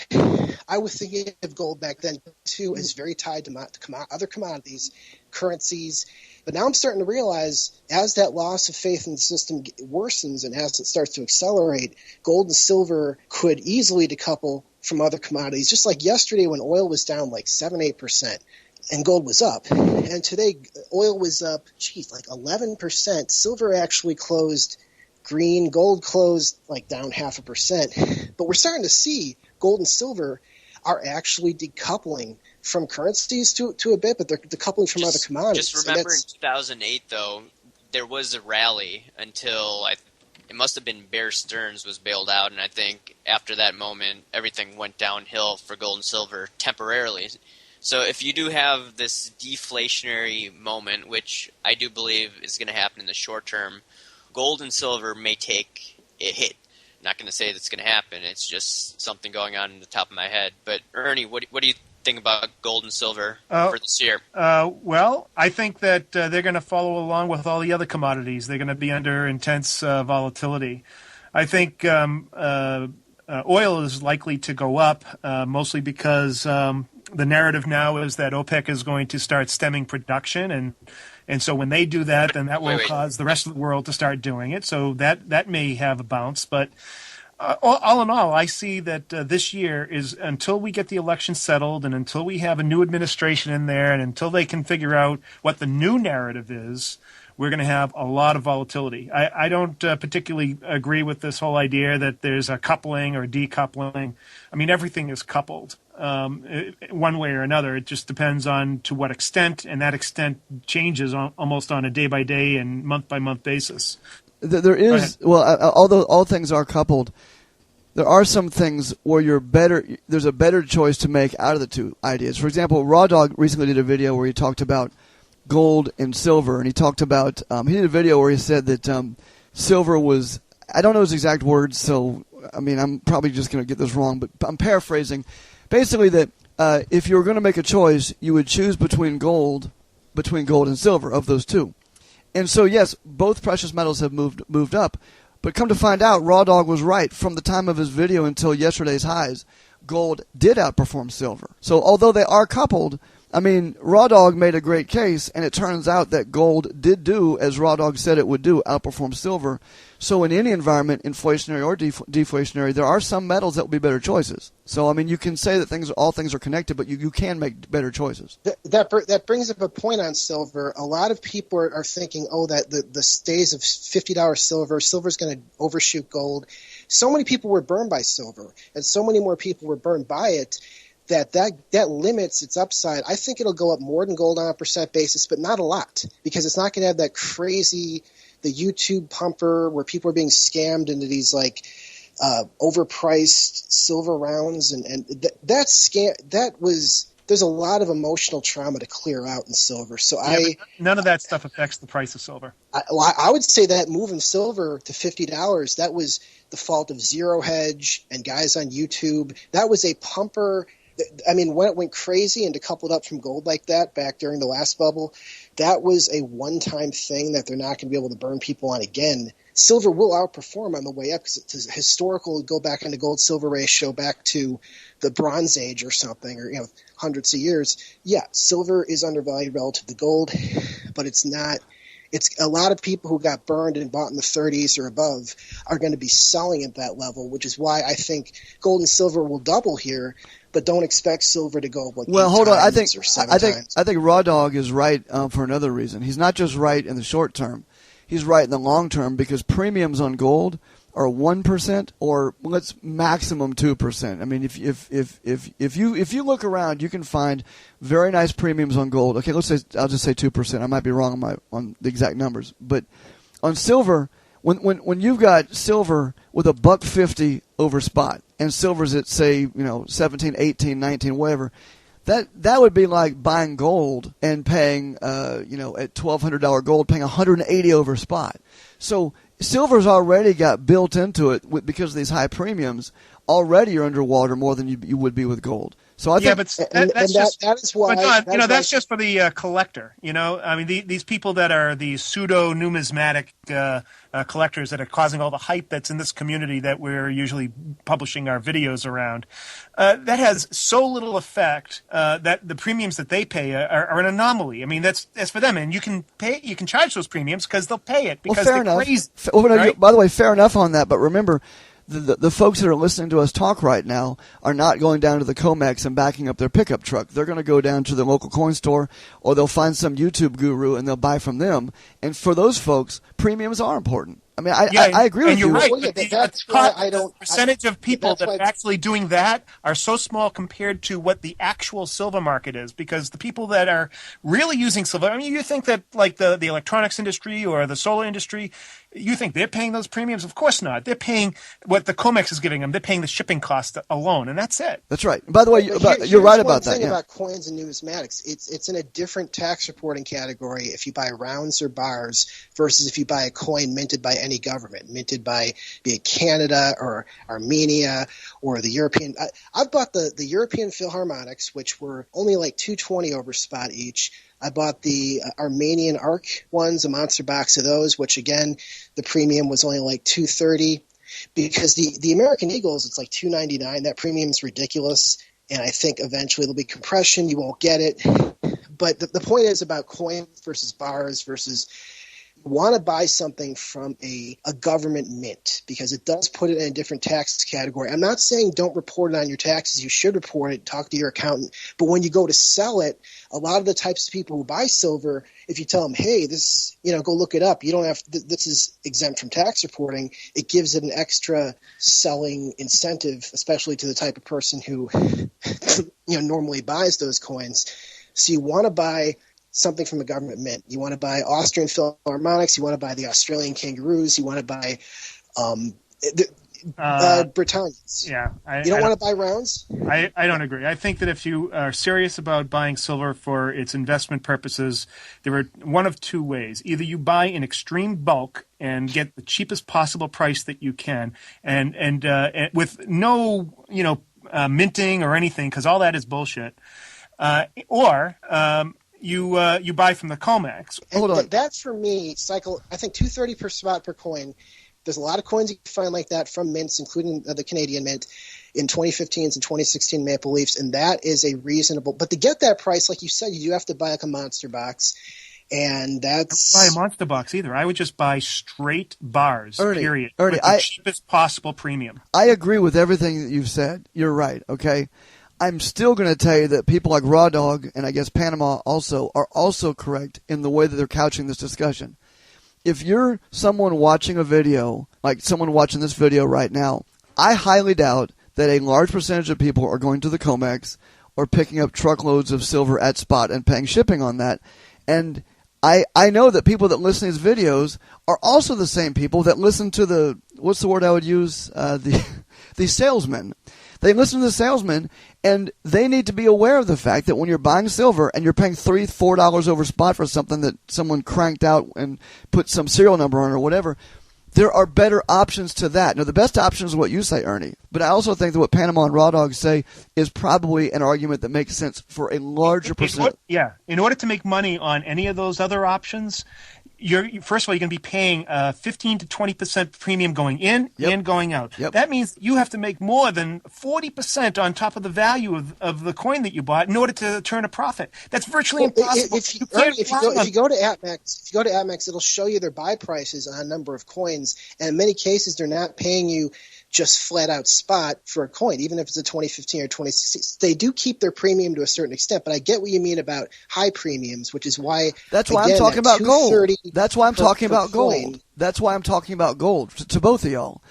B: I was thinking of gold back then, too, as very tied to other commodities, currencies. But now I'm starting to realize, as that loss of faith in the system worsens and as it starts to accelerate, gold and silver could easily decouple from other commodities. Just like yesterday when oil was down like 7-8% and gold was up. And today oil was up, like 11%. Silver actually closed green. Gold closed like down 0.5%. But we're starting to see gold and silver are actually decoupling from currencies to a bit, but they're decoupling from other commodities.
A: Just remember in 2008, though, there was a rally until it must have been Bear Stearns was bailed out, and I think after that moment, everything went downhill for gold and silver temporarily. So if you do have this deflationary moment, which I do believe is going to happen in the short term, gold and silver may take a hit. I'm not going to say that's going to happen. It's just something going on in the top of my head. But Ernie, what do you think about gold and silver for this year?
C: Well, I think that they're going to follow along with all the other commodities. They're going to be under intense volatility. I think oil is likely to go up, mostly because the narrative now is that OPEC is going to start stemming production, and so when they do that, then that will cause the rest of the world to start doing it. So that may have a bounce. But all in all, I see that this year is, until we get the election settled and until we have a new administration in there and until they can figure out what the new narrative is, we're going to have a lot of volatility. I don't particularly agree with this whole idea that there's a coupling or decoupling. I mean, everything is coupled one way or another. It just depends on to what extent, and that extent changes almost on a day-by-day and month-by-month basis.
D: There is, although all things are coupled, there are some things where there's a better choice to make out of the two ideas. For example, Raw Dog recently did a video where he talked about gold and silver, and he talked about he did a video where he said that silver was, I don't know his exact words, so I mean I'm probably just going to get this wrong, but I'm paraphrasing, basically that if you were going to make a choice, you would choose between gold and silver, of those two. And so yes, both precious metals have moved up, but come to find out, Raw Dog was right. From the time of his video until yesterday's highs, gold did outperform silver. So although they are coupled, I mean, Raw Dog made a great case, and it turns out that gold did do, as Raw Dog said it would do, outperform silver. So in any environment, inflationary or deflationary, there are some metals that will be better choices. So, I mean, you can say that all things are connected, but you can make better choices.
B: That brings up a point on silver. A lot of people are thinking, that the days of $50 silver's going to overshoot gold. So many people were burned by silver, and so many more people were burned by it, that limits its upside. I think it'll go up more than gold on a percent basis, but not a lot, because it's not going to have that crazy, the YouTube pumper where people are being scammed into these like overpriced silver rounds, and there's a lot of emotional trauma to clear out in silver. So
C: none of that stuff affects the price of silver.
B: I would say that move in silver to $50, that was the fault of Zero Hedge and guys on YouTube. That was a pumper. I mean, when it went crazy and decoupled up from gold like that back during the last bubble, that was a one-time thing that they're not going to be able to burn people on again. Silver will outperform on the way up because it's historical. Go back into gold-silver ratio back to the Bronze Age or something, or hundreds of years. Yeah, silver is undervalued relative to gold, but it's not. It's a lot of people who got burned and bought in the 30s or above are going to be selling at that level, which is why I think gold and silver will double here. But don't expect silver to go like
D: hold on. I think
B: times.
D: Raw Dog is right for another reason. He's not just right in the short term; he's right in the long term, because premiums on gold are 1% or let's maximum 2%. I mean, if you look around, you can find very nice premiums on gold. Okay, I'll just say 2%. I might be wrong on the exact numbers, but on silver, when you've got silver with $1.50 over spot, and silver's at say 17, 18, 19, whatever, that would be like buying gold and paying at $1,200 gold, paying $180 over spot. So silver's already got built into it because of these high premiums. Already you're underwater more than you would be with gold. So I think,
B: that is why.
C: But that's just for the collector. I mean, these people that are the pseudo numismatic collectors that are causing all the hype that's in this community that we're usually publishing our videos around. That has so little effect that the premiums that they pay are an anomaly. I mean, that's for them, and you can charge those premiums because they'll pay it because they're crazy.
D: By the way, fair enough on that. But remember, the folks that are listening to us talk right now are not going down to the COMEX and backing up their pickup truck. They're going to go down to the local coin store, or they'll find some YouTube guru and they'll buy from them. And for those folks, premiums are important. I mean, I agree with you.
C: And you're right.
B: Well, that's why I don't.
C: The percentage of people that
B: why-
C: are actually doing that are so small compared to what the actual silver market is. Because the people that are really using silver, I mean, you think that like the electronics industry or the solar industry, you think they're paying those premiums? Of course not. They're paying what the COMEX is giving them. They're paying the shipping cost alone, and that's it.
D: That's right. By the way, you're right about that.
B: Here's one thing
D: Yeah.
B: about coins and numismatics. It's in a different tax reporting category if you buy rounds or bars versus if you buy a coin minted by any government, minted by be it Canada or Armenia or the European. I've bought the European Philharmonics, which were only like $220 over spot each. I bought the Armenian Arc ones, a monster box of those, which again, the premium was only like $230. Because the American Eagles, it's like $299. That premium's ridiculous, and I think eventually there'll be compression. You won't get it. But the point is about coins versus bars versus want to buy something from a government mint because it does put it in a different tax category. I'm not saying don't report it on your taxes. You should report it, talk to your accountant. But when you go to sell it, a lot of the types of people who buy silver, if you tell them, hey, this, go look it up. You don't have this is exempt from tax reporting. It gives it an extra selling incentive, especially to the type of person who normally buys those coins. So you want to buy something from a government mint. You want to buy Austrian Philharmonics. You want to buy the Australian Kangaroos. You want to buy Britannias.
C: Yeah.
B: You don't want to buy rounds?
C: I don't agree. I think that if you are serious about buying silver for its investment purposes, there are one of two ways. Either you buy in extreme bulk and get the cheapest possible price that you can, and with no minting or anything, because all that is bullshit, or you buy from the COMEX.
B: Hold on. That's for me, I think $230 per spot per coin. There's a lot of coins you can find like that from mints, including the Canadian Mint in 2015s and 2016 Maple Leafs, and that is a reasonable. But to get that price, like you said, you do have to buy like a monster box, and that's.
C: I don't buy a monster box either. I would just buy straight bars, period.
D: Ernie,
C: with the cheapest possible premium.
D: I agree with everything that you've said. You're right, okay? I'm still going to tell you that people like Raw Dog and I guess Panama also are also correct in the way that they're couching this discussion. If you're someone watching a video, like someone watching this video right now, I highly doubt that a large percentage of people are going to the COMEX or picking up truckloads of silver at spot and paying shipping on that. And I know that people that listen to these videos are also the same people that listen to the, what's the word I would use, the salesmen. They listen to the salesman, and they need to be aware of the fact that when you're buying silver and you're paying $3, $4 over spot for something that someone cranked out and put some serial number on or whatever, there are better options to that. Now, the best option is what you say, Ernie, but I also think that what Panama and Raw Dog say is probably an argument that makes sense for a larger percent.
C: In order to make money on any of those other options, first of all, you're going to be paying 15 to 20% premium going in and going out.
D: Yep.
C: That means you have to make more than 40% on top of the value of the coin that you bought in order to turn a profit. That's virtually impossible.
B: If you go to Atmex, it'll show you their buy prices on a number of coins, and in many cases, they're not paying you just flat out spot for a coin, even if it's a 2015 or 2016. They do keep their premium to a certain extent, but I get what you mean about high premiums, which is why
D: I'm talking about gold. That's why I'm talking about gold. That's why I'm talking about gold to both of y'all.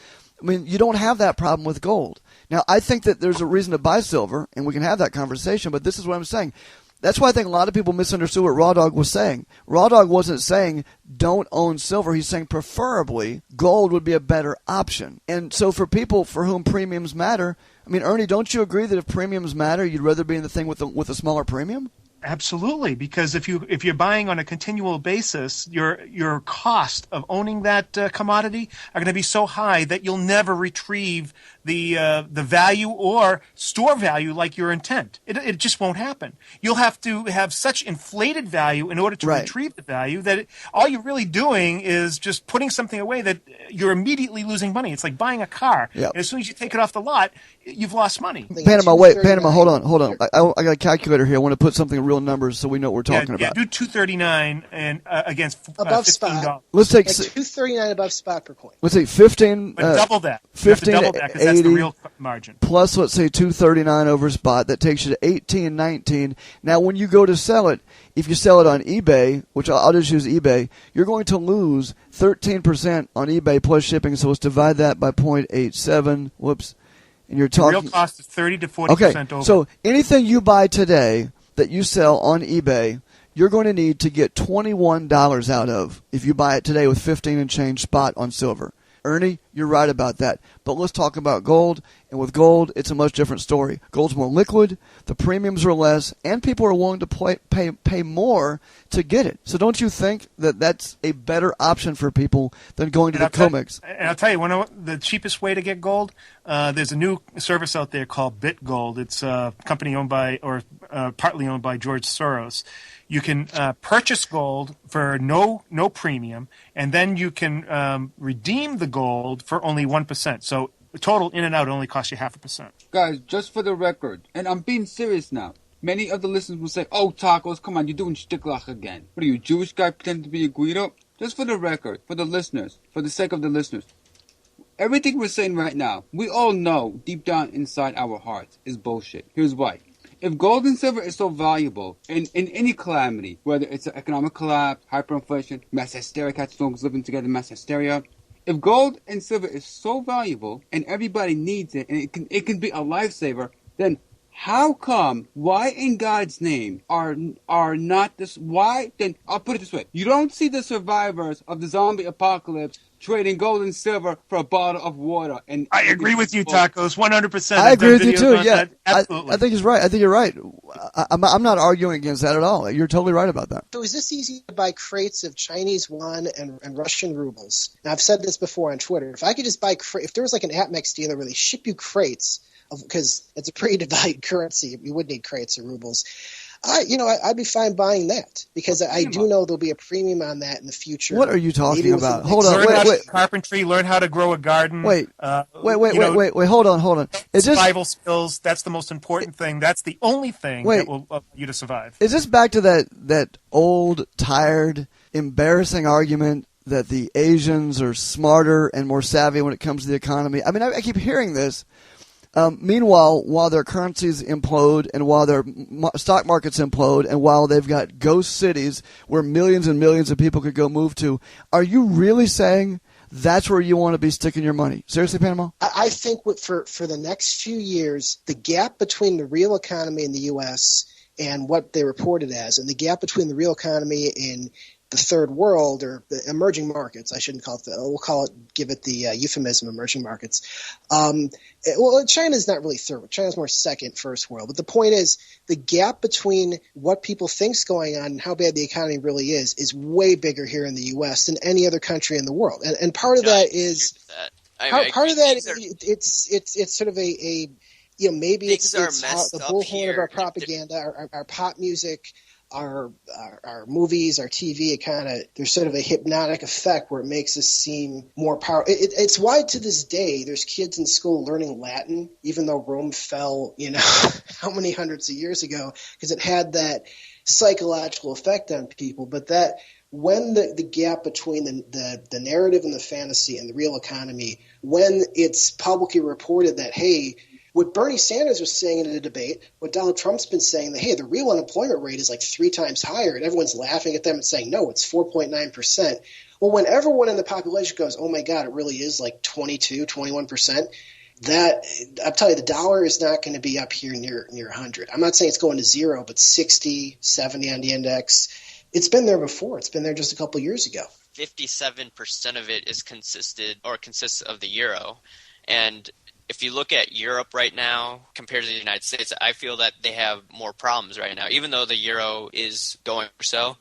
D: I mean, you don't have that problem with gold. Now, I think that there's a reason to buy silver, and we can have that conversation, but this is what I'm saying. That's why I think a lot of people misunderstood what Raw Dog was saying. Raw Dog wasn't saying don't own silver. He's saying preferably gold would be a better option. And so for people for whom premiums matter, I mean, Ernie, don't you agree that if premiums matter, you'd rather be in the thing with a smaller premium?
C: Absolutely, because if you're buying on a continual basis, your cost of owning that commodity are going to be so high that you'll never retrieve the value or store value like your intent. It just won't happen. You'll have to have such inflated value in order to retrieve the value that all you're really doing is just putting something away that you're immediately losing money. It's like buying a car.
D: Yep.
C: And as soon as you take it off the lot, you've lost money.
D: Panama, hold on. I got a calculator here. I want to put something real real numbers so we know what we're talking about.
C: Do $2.39 and against
B: above
C: $15.
B: spot.
D: Let's take
B: Like $2.39 above spot per coin.
D: let's say 15.
C: But double that.
D: 15
C: you have to double that because that's the real margin.
D: Plus, let's say 239 over spot. That takes you to 1819. Now, when you go to sell it, if you sell it on eBay, which I'll just use eBay, you're going to lose 13% on eBay plus shipping. So let's divide that by 0.87. Whoops. And you're talking.
C: The real cost is 30 to 40% over.
D: So anything you buy today that you sell on eBay, you're going to need to get $21 out of if you buy it today with 15 and change spot on silver. Ernie, you're right about that. But let's talk about gold. And with gold, it's a much different story. Gold's more liquid, the premiums are less, and people are willing to pay more to get it. So don't you think that that's a better option for people than going to the COMEX?
C: And I'll tell you, the cheapest way to get gold, there's a new service out there called BitGold. It's a company owned by, or partly owned by George Soros. You can purchase gold for no premium, and then you can redeem the gold for only 1%. So total in and out only costs you 0.5%.
E: Guys, just for the record, and I'm being serious now, many of the listeners will say, oh, Tacos, come on, you're doing shtiklach again. What are you, Jewish guy pretending to be a Guido? Just for the record, for the listeners, for the sake of the listeners, everything we're saying right now, we all know deep down inside our hearts is bullshit. Here's why. If gold and silver is so valuable in any calamity, whether it's an economic collapse, hyperinflation, mass hysteria, cats living together, mass hysteria, if gold and silver is so valuable and everybody needs it and it can be a lifesaver, then how come, why in God's name are not this, why, then I'll put it this way, you don't see the survivors of the zombie apocalypse trading gold and silver for a bottle of water. And
C: I agree with you, Tacos, 100%.
D: I agree with you too. Yeah,
C: absolutely.
D: I think he's right. I think you're right. I'm not arguing against that at all. You're totally right about that.
B: So is this easy to buy crates of Chinese yuan and Russian rubles? Now, I've said this before on Twitter. If I could just buy if there was like an APMEX dealer where they ship you crates, because it's a pretty devalued currency, you would need crates of rubles. I'd be fine buying that because I do know there'll be a premium on that in the future.
D: What are you talking about? Hold on,
C: wait. Carpentry, learn how to grow a garden.
D: Wait, hold on.
C: Survival skills, that's the most important thing. That's the only thing that will allow you to survive.
D: Is this back to that old, tired, embarrassing argument that the Asians are smarter and more savvy when it comes to the economy? I mean, I keep hearing this. Meanwhile, while their currencies implode and while their stock markets implode and while they've got ghost cities where millions and millions of people could go move to, are you really saying that's where you want to be sticking your money? Seriously, Panama?
B: I think for the next few years, the gap between the real economy in the U.S. and what they reported as, and the gap between the real economy in the third world or the emerging markets, I shouldn't call it give it the euphemism emerging markets. Well, China's not really third. China's more second, first world. But the point is the gap between what people think's going on and how bad the economy really is way bigger here in the U.S. than any other country in the world. And part of that is part of that it's sort of a maybe it's the bullhorn of our propaganda, our pop music, our movies, our TV, there's sort of a hypnotic effect where it makes us seem more powerful. It's why to this day there's kids in school learning Latin, even though Rome fell, how many hundreds of years ago, because it had that psychological effect on people. But that when the gap between the narrative and the fantasy and the real economy, when it's publicly reported that, hey, what Bernie Sanders was saying in a debate, what Donald Trump's been saying, that, hey, the real unemployment rate is like 3 times higher, and everyone's laughing at them and saying, no, it's 4.9%. Well, when everyone in the population goes, oh, my God, it really is like 22, 21%, that I'm telling you, the dollar is not going to be up here near 100. I'm not saying it's going to 0, but 60, 70 on the index. It's been there before. It's been there just a couple of years ago.
A: 57% of it consists of the euro. And if you look at Europe right now compared to the United States, I feel that they have more problems right now. Even though the euro is going so,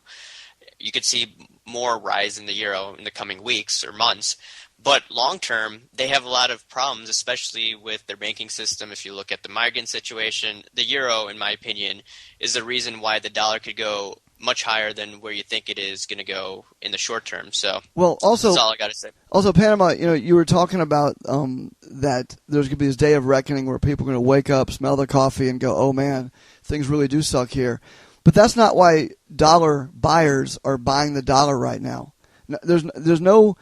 A: you could see more rise in the euro in the coming weeks or months. But long term, they have a lot of problems, especially with their banking system. If you look at the migrant situation, the euro, in my opinion, is the reason why the dollar could go much higher than where you think it is going to go in the short term. So that's all I got to say.
D: Also, Panama, you were talking about that there's going to be this day of reckoning where people are going to wake up, smell the coffee, and go, oh, man, things really do suck here. But that's not why dollar buyers are buying the dollar right now. There's no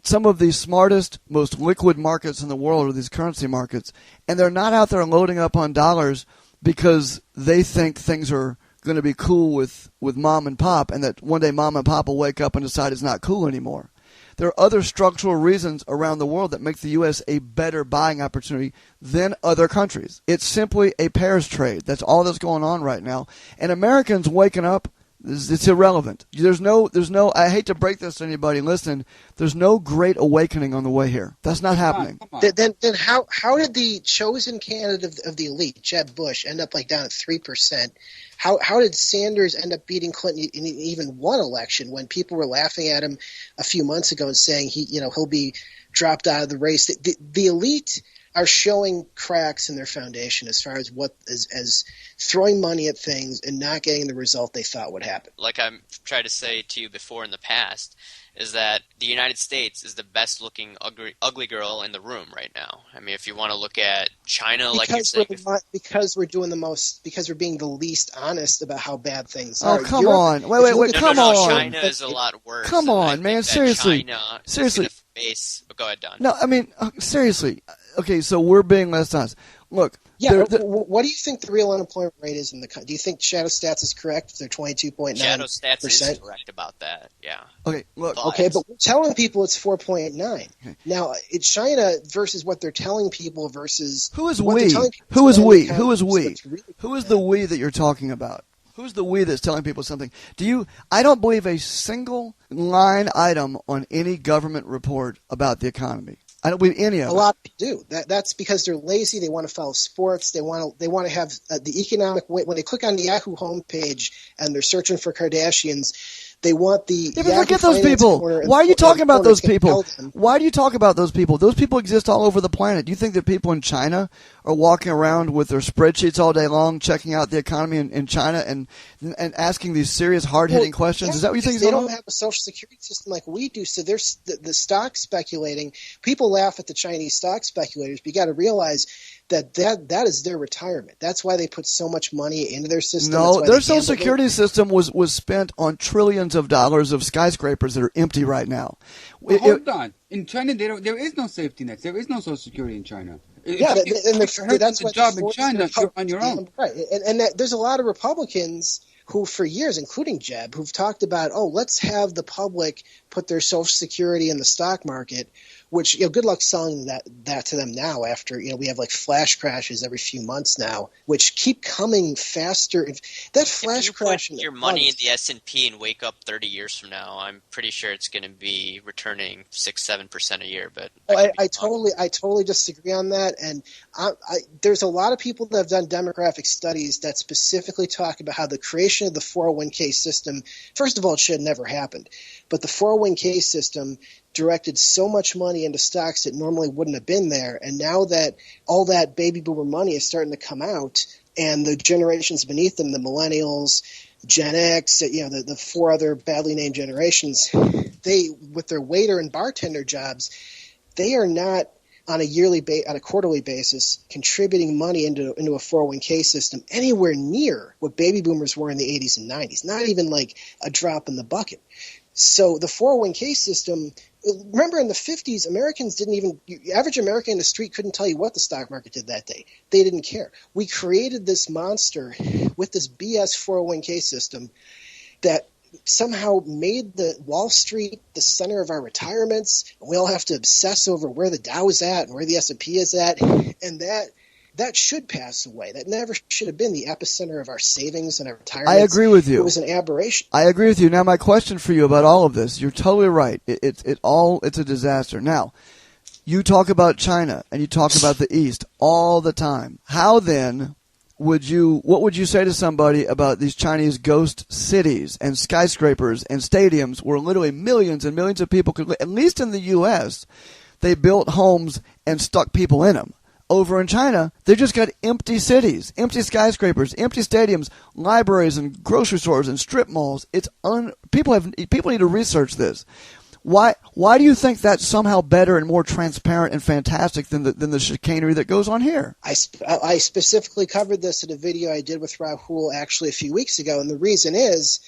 D: some of the smartest, most liquid markets in the world are these currency markets, and they're not out there loading up on dollars because they think things are going to be cool with mom and pop, and that one day mom and pop will wake up and decide it's not cool anymore. There are other structural reasons around the world that make the U.S. a better buying opportunity than other countries. It's simply a pairs trade. That's all that's going on right now. And Americans waking up, it's irrelevant. There's no. I hate to break this to anybody listening. There's no great awakening on the way here. That's not happening.
B: Then how did the chosen candidate of the elite, Jeb Bush, end up like down at 3%? How did Sanders end up beating Clinton in even one election when people were laughing at him a few months ago and saying he'll be dropped out of the race? The elite are showing cracks in their foundation as far as as throwing money at things and not getting the result they thought would happen.
A: Like I've tried to say to you before in the past, is that the United States is the best looking ugly girl in the room right now. I mean, if you want to look at China, like you're saying,
B: because we're doing the most, because we're being the least honest about how bad things
D: are.
B: Oh,
D: come on. Wait, come on.
A: China is a lot worse.
D: Come on, man. Seriously.
A: Seriously. Go ahead, Don.
D: No, I mean, seriously. Okay, so we're being less honest. Look.
B: Yeah, what do you think the real unemployment rate is in the country? Do you think Shadow Stats is correct if they're 22.9%?
A: Shadow Stats is correct about that, yeah.
D: Okay, look.
B: But we're telling people it's 4.9. Okay. Now, it's China versus what they're telling people versus
D: Who is we? Who is we? Who is we? Who is the we that you're talking about? Who's the we that's telling people something? I don't believe a single line item on any government report about the economy. I don't believe any of it.
B: A lot of people do. That's because they're lazy. They want to follow sports. They want to have the economic weight. When they click on the Yahoo homepage and they're searching for Kardashians, they want the
D: Yahoo forget those people. Why are you talking about those people? Why do you talk about those people? Those people exist all over the planet. Do you think that people in China are walking around with their spreadsheets all day long, checking out the economy in China and asking these serious, hard-hitting questions?
B: Yeah,
D: is that what you think?
B: They don't have a social security system like we do, so there's the stock speculating. People laugh at the Chinese stock speculators, but you got to realize that is their retirement. That's why they put so much money into their system.
D: No, their social security system was spent on trillions of dollars of skyscrapers that are empty right now.
E: Well, hold on. In China, there is no safety net. There is no social security in China.
B: That's
E: the job in China. You're on your own.
B: Right, and there's a lot of Republicans who, for years, including Jeb, who've talked about, let's have the public put their Social Security in the stock market. Which, good luck selling that to them now after, we have like flash crashes every few months now, which keep coming faster. That flash crash.
A: If you put your money in the S&P and wake up 30 years from now, I'm pretty sure it's going to be returning 6-7% a year. But
B: I totally disagree on that. And there's a lot of people that have done demographic studies that specifically talk about how the creation of the 401k system, first of all, it should have never happened. But the 401k system directed so much money into stocks that normally wouldn't have been there. And now that all that baby boomer money is starting to come out and the generations beneath them, the millennials, Gen X, the four other badly named generations, they, with their waiter and bartender jobs, they are not on a quarterly basis contributing money into a 401k system anywhere near what baby boomers were in the 80s and 90s, not even like a drop in the bucket. So the 401k system, remember in the 50s, Americans average American in the street couldn't tell you what the stock market did that day. They didn't care. We created this monster with this BS 401k system that somehow made the Wall Street the center of our retirements. We all have to obsess over where the Dow is at and where the S&P is at, and that should pass away. That never should have been the epicenter of our savings and our retirement.
D: I agree with you.
B: It was an aberration.
D: I agree with you. Now, my question for you about all of this, you're totally right. It's a disaster. Now, you talk about China and you talk about the East all the time. How then what would you say to somebody about these Chinese ghost cities and skyscrapers and stadiums where literally millions and millions of people could live? At least in the U.S., they built homes and stuck people in them. Over in China, they just got empty cities, empty skyscrapers, empty stadiums, libraries and grocery stores and strip malls. People need to research this. Why do you think that's somehow better and more transparent and fantastic than the chicanery that goes on here?
B: I specifically covered this in a video I did with Rahul actually a few weeks ago, and the reason is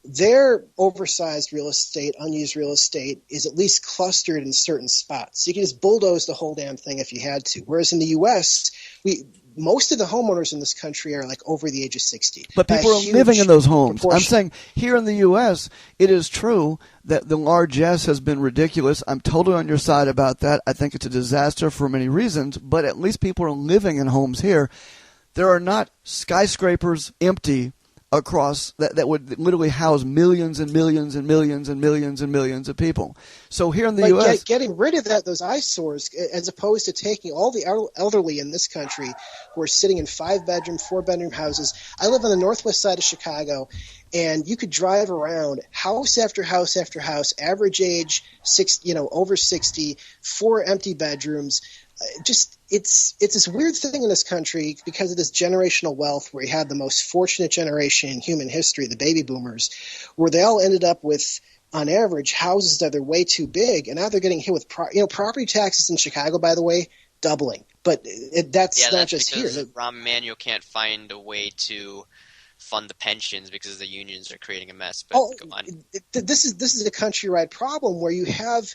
B: their oversized real estate, unused real estate, is at least clustered in certain spots. You can just bulldoze the whole damn thing if you had to. Whereas in the U.S., most of the homeowners in this country are like over the age of 60.
D: But people are living in those homes.
B: Proportion.
D: I'm saying here in the U.S., it is true that the largesse has been ridiculous. I'm totally on your side about that. I think it's a disaster for many reasons, but at least people are living in homes here. There are not skyscrapers empty across that would literally house millions and millions and millions and millions and millions of people. So here in the U.S.,
B: getting rid of those eyesores, as opposed to taking all the elderly in this country who are sitting in 5-bedroom, 4-bedroom houses. I live on the northwest side of Chicago, and you could drive around house after house after house, average age over 60, 4 empty bedrooms. It's this weird thing in this country because of this generational wealth where you have the most fortunate generation in human history, the baby boomers, where they all ended up with, on average, houses that are way too big, and now they're getting hit with property taxes in Chicago, by the way, doubling. But that's not just here.
A: Rahm Emanuel can't find a way to fund the pensions because the unions are creating a mess. But go on.
B: This is a countrywide problem where you have.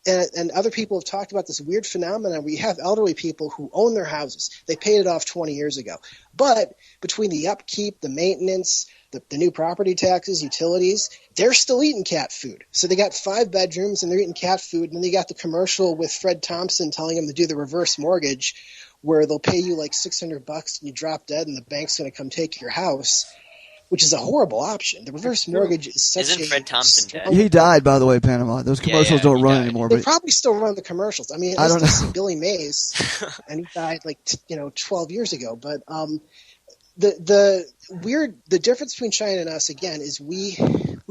B: And other people have talked about this weird phenomenon where you have elderly people who own their houses. They paid it off 20 years ago. But between the upkeep, the maintenance, the new property taxes, utilities, they're still eating cat food. So they got 5 bedrooms and they're eating cat food. And then they got the commercial with Fred Thompson telling them to do the reverse mortgage where they'll pay you like $600 and you drop dead and the bank's going to come take your house. Which is a horrible option. The reverse mortgage is such
A: Isn't Fred Thompson dead?
D: He died, by the way, Panama. Those commercials don't run anymore.
B: They probably still run the commercials. I mean, I don't know. Billy Mays, and he died 12 years ago. But the difference between China and us again is we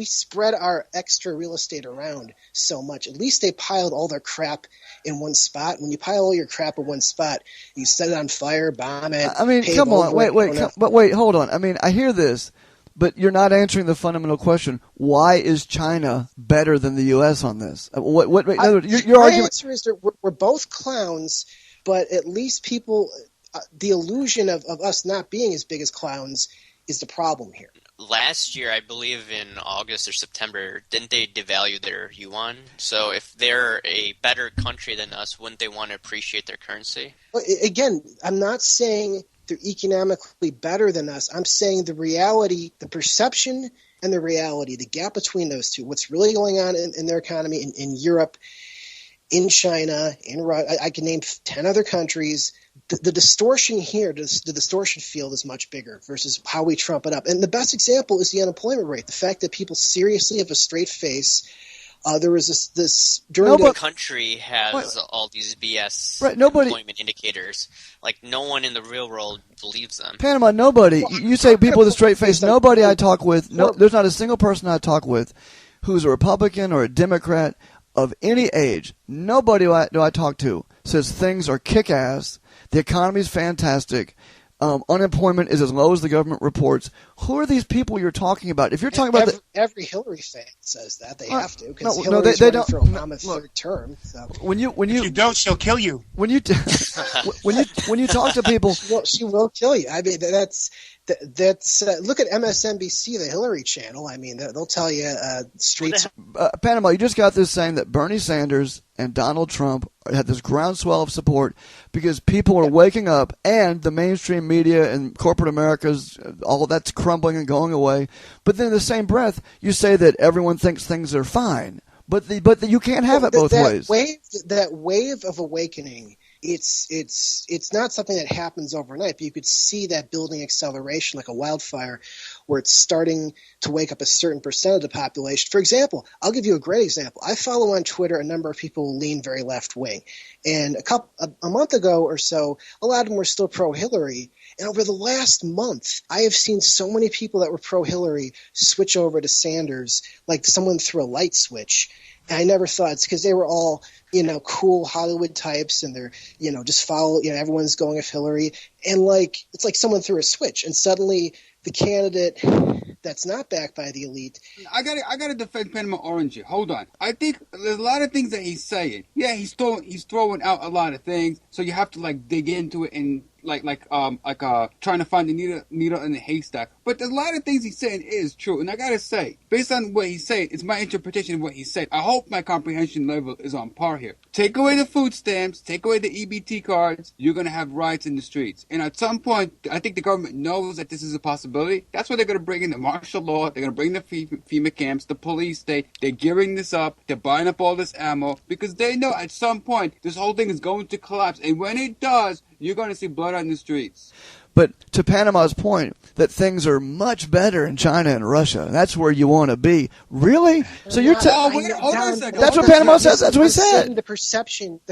B: spread our extra real estate around so much. At least they piled all their crap in one spot. When you pile all your crap in one spot, you set it on fire, bomb it.
D: I mean, come on, wait, hold on. I mean, I hear this. But you're not answering the fundamental question. Why is China better than the U.S. on this? Your argument?
B: Answer is that we're both clowns, but at least people the illusion of us not being as big as clowns is the problem here.
A: Last year, I believe in August or September, didn't they devalue their yuan? So if they're a better country than us, wouldn't they want to appreciate their currency?
B: Well, again, I'm not saying they're economically better than us. I'm saying the reality, the perception and the reality, the gap between those two, what's really going on in their economy in Europe, in China, in Russia, I can name 10 other countries. The distortion here, the distortion field is much bigger versus how we trump it up. And the best example is the unemployment rate, the fact that people seriously have a straight face. There was this during
A: the country has all these BS employment indicators. Like no one in the real world believes them.
D: Panama, nobody. You say people with a straight face. Nobody I talk with. No, there's not a single person I talk with who's a Republican or a Democrat of any age. Nobody do I talk to says things are kick-ass. The economy is fantastic. Unemployment is as low as the government reports. Who are these people you're talking about? If you're talking about
B: every Hillary fan says that they have to because
D: they don't
B: for Obama's third term. So.
C: If you don't, she'll kill you.
D: When you talk to people,
B: she will kill you. I mean that's look at MSNBC, the Hillary channel. I mean they'll tell you streets.
D: Panama, you just got this saying that Bernie Sanders and Donald Trump had this groundswell of support because people are waking up and the mainstream media and corporate America's all of that's crumbling and going away. But then in the same breath, you say that everyone thinks things are fine. But you can't have it both ways.
B: That wave of awakening, it's not something that happens overnight, but you could see that building acceleration like a wildfire where it's starting to wake up a certain percent of the population. For example, I'll give you a great example. I follow on Twitter a number of people who lean very left-wing. And a month ago or so, a lot of them were still pro-Hillary. And over the last month, I have seen so many people that were pro-Hillary switch over to Sanders like someone threw a light switch. And I never thought it's because they were all, cool Hollywood types and they're, just follow, everyone's going with Hillary. And it's like someone threw a switch and suddenly the candidate that's not backed by the elite.
E: I gotta defend Panama Orange here. Hold on. I think there's a lot of things that he's saying. Yeah, he's throwing out a lot of things, so you have to like dig into it and trying to find the needle in the haystack. But there's a lot of things he's saying is true, and I gotta say, based on what he's saying, it's my interpretation of what he said. I hope my comprehension level is on par here. Take away the food stamps, take away the EBT cards, you're gonna have riots in the streets. And at some point, I think the government knows that this is a possibility. That's why they're gonna bring in the martial law. They're gonna bring the FEMA camps, the police. They're gearing this up. They're buying up all this ammo because they know at some point this whole thing is going to collapse. And when it does, you're going to see blood on the streets.
D: But to Panama's point, that things are much better in China and Russia. That's where you want to be. Really? So you're
E: hold on a second.
D: That's what Panama says. That's what he said.
B: The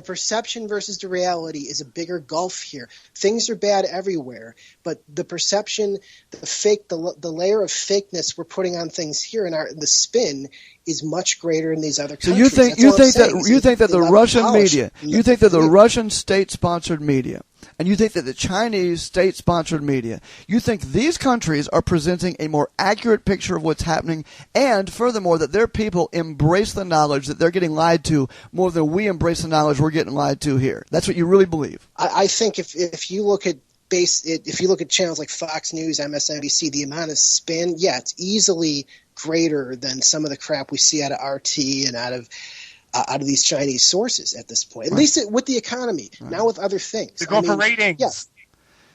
B: perception versus the reality is a bigger gulf here. Things are bad everywhere, but the perception, the layer of fakeness we're putting on things here in the spin is much greater in these other countries.
D: So you think that the Russian media, you think that the Russian state-sponsored media, and you think that the Chinese state-sponsored media, you think these countries are presenting a more accurate picture of what's happening, and furthermore, that their people embrace the knowledge that they're getting lied to more than we embrace the knowledge we're getting lied to here. That's what you really believe.
B: I think if you look at channels like Fox News, MSNBC, the amount of spin, it's easily greater than some of the crap we see out of RT and out of these Chinese sources at this point. At least with the economy. Right. Now with other things.
C: They're going for ratings. Yeah.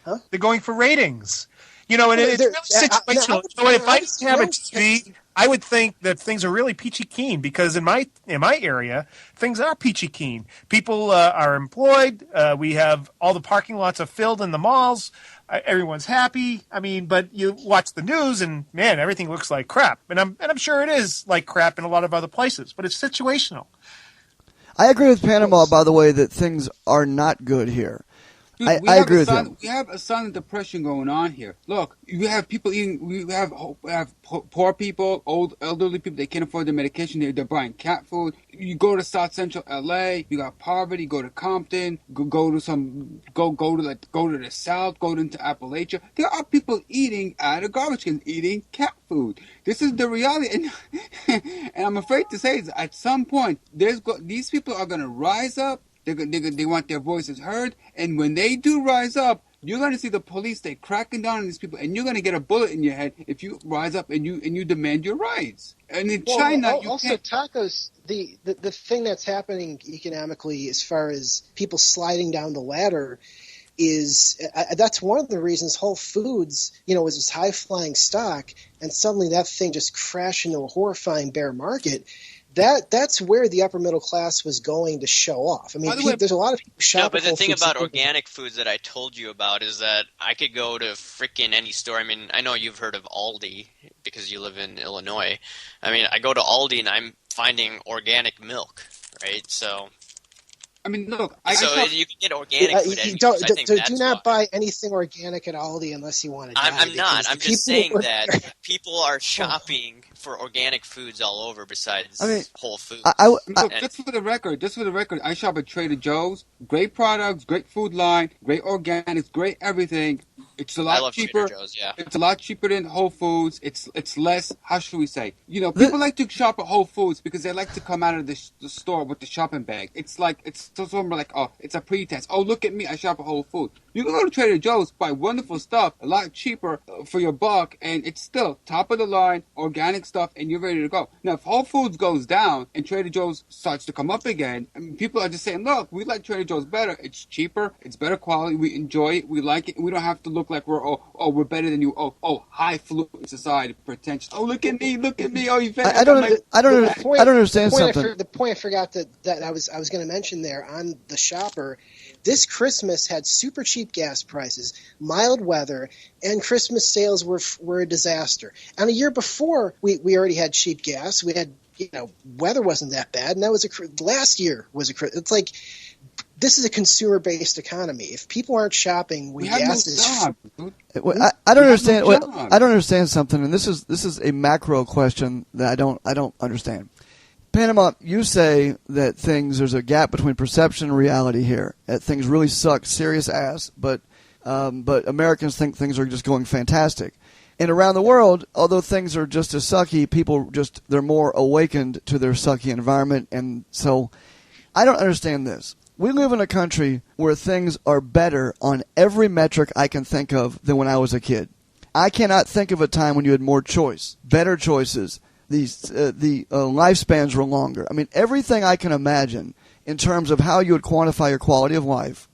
C: Huh? They're going for ratings. And it's really situational. If I didn't have a TV, I would think that things are really peachy keen because in my area, things are peachy keen. People are employed. We have all the parking lots are filled in the malls. Everyone's happy. But you watch the news and man, everything looks like crap. And I'm sure it is like crap in a lot of other places, but it's situational.
D: I agree with Panama, by the way, that things are not good here.
E: Dude,
D: I agree with him.
E: We have a silent depression going on here. Look, you have people eating. We have poor people, elderly people. They can't afford their medication. They're buying cat food. You go to South Central LA. You got poverty. Go to Compton. Go to the South. Go into Appalachia. There are people eating out of garbage cans, eating cat food. This is the reality, and I'm afraid to say, at some point, these people are going to rise up. They want their voices heard, and when they do rise up, you're going to see the police cracking down on these people, and you're going to get a bullet in your head if you rise up and you demand your rights. And in China,
B: tacos. The thing that's happening economically, as far as people sliding down the ladder, is that's one of the reasons Whole Foods, was this high flying stock, and suddenly that thing just crashed into a horrifying bear market. That's where the upper middle class was going to show off. There's a lot of people shopping.
A: No, but the thing about organic foods that I told you about is that I could go to frickin' any store. I know you've heard of Aldi because you live in Illinois. I go to Aldi and I'm finding organic milk, right? So.
E: Look.
A: You can get organic food.
B: Do not buy anything organic at Aldi unless you want to.
A: I'm not. I'm just saying that people are shopping for organic foods all over besides Whole Foods.
E: Just for the record, I shop at Trader Joe's. Great products, great food line, great organics, great everything. It's a lot cheaper.
A: Trader Joe's, yeah.
E: It's a lot cheaper than Whole Foods. It's less. How should we say? People like to shop at Whole Foods because they like to come out of the store with the shopping bag. It's it's a pretense. Oh, look at me! I shop at Whole Foods. You can go to Trader Joe's, buy wonderful stuff, a lot cheaper for your buck, and it's still top of the line, organic stuff, and you're ready to go. Now, if Whole Foods goes down and Trader Joe's starts to come up again, people are just saying, look, we like Trader Joe's better. It's cheaper, it's better quality, we enjoy it, we like it, we don't have to look like we're better than you. Highfalutin society, pretentious. Oh, look at me, oh, you.
D: I don't understand something.
B: The point I forgot that I was going to mention there on the shopper. This Christmas had super cheap gas prices, mild weather, and Christmas sales were a disaster. And a year before, we already had cheap gas. We had, weather wasn't that bad, and that was last year was it's like this is a consumer-based economy. If people aren't shopping, when gas is
D: I don't understand. I don't understand something, and this is a macro question that I don't understand. Panama, you say that there's a gap between perception and reality here. That things really suck, serious ass, but Americans think things are just going fantastic. And around the world, although things are just as sucky, they're more awakened to their sucky environment. And so I don't understand this. We live in a country where things are better on every metric I can think of than when I was a kid. I cannot think of a time when you had more choice, better choices. The lifespans were longer. I mean, everything I can imagine in terms of how you would quantify your quality of life,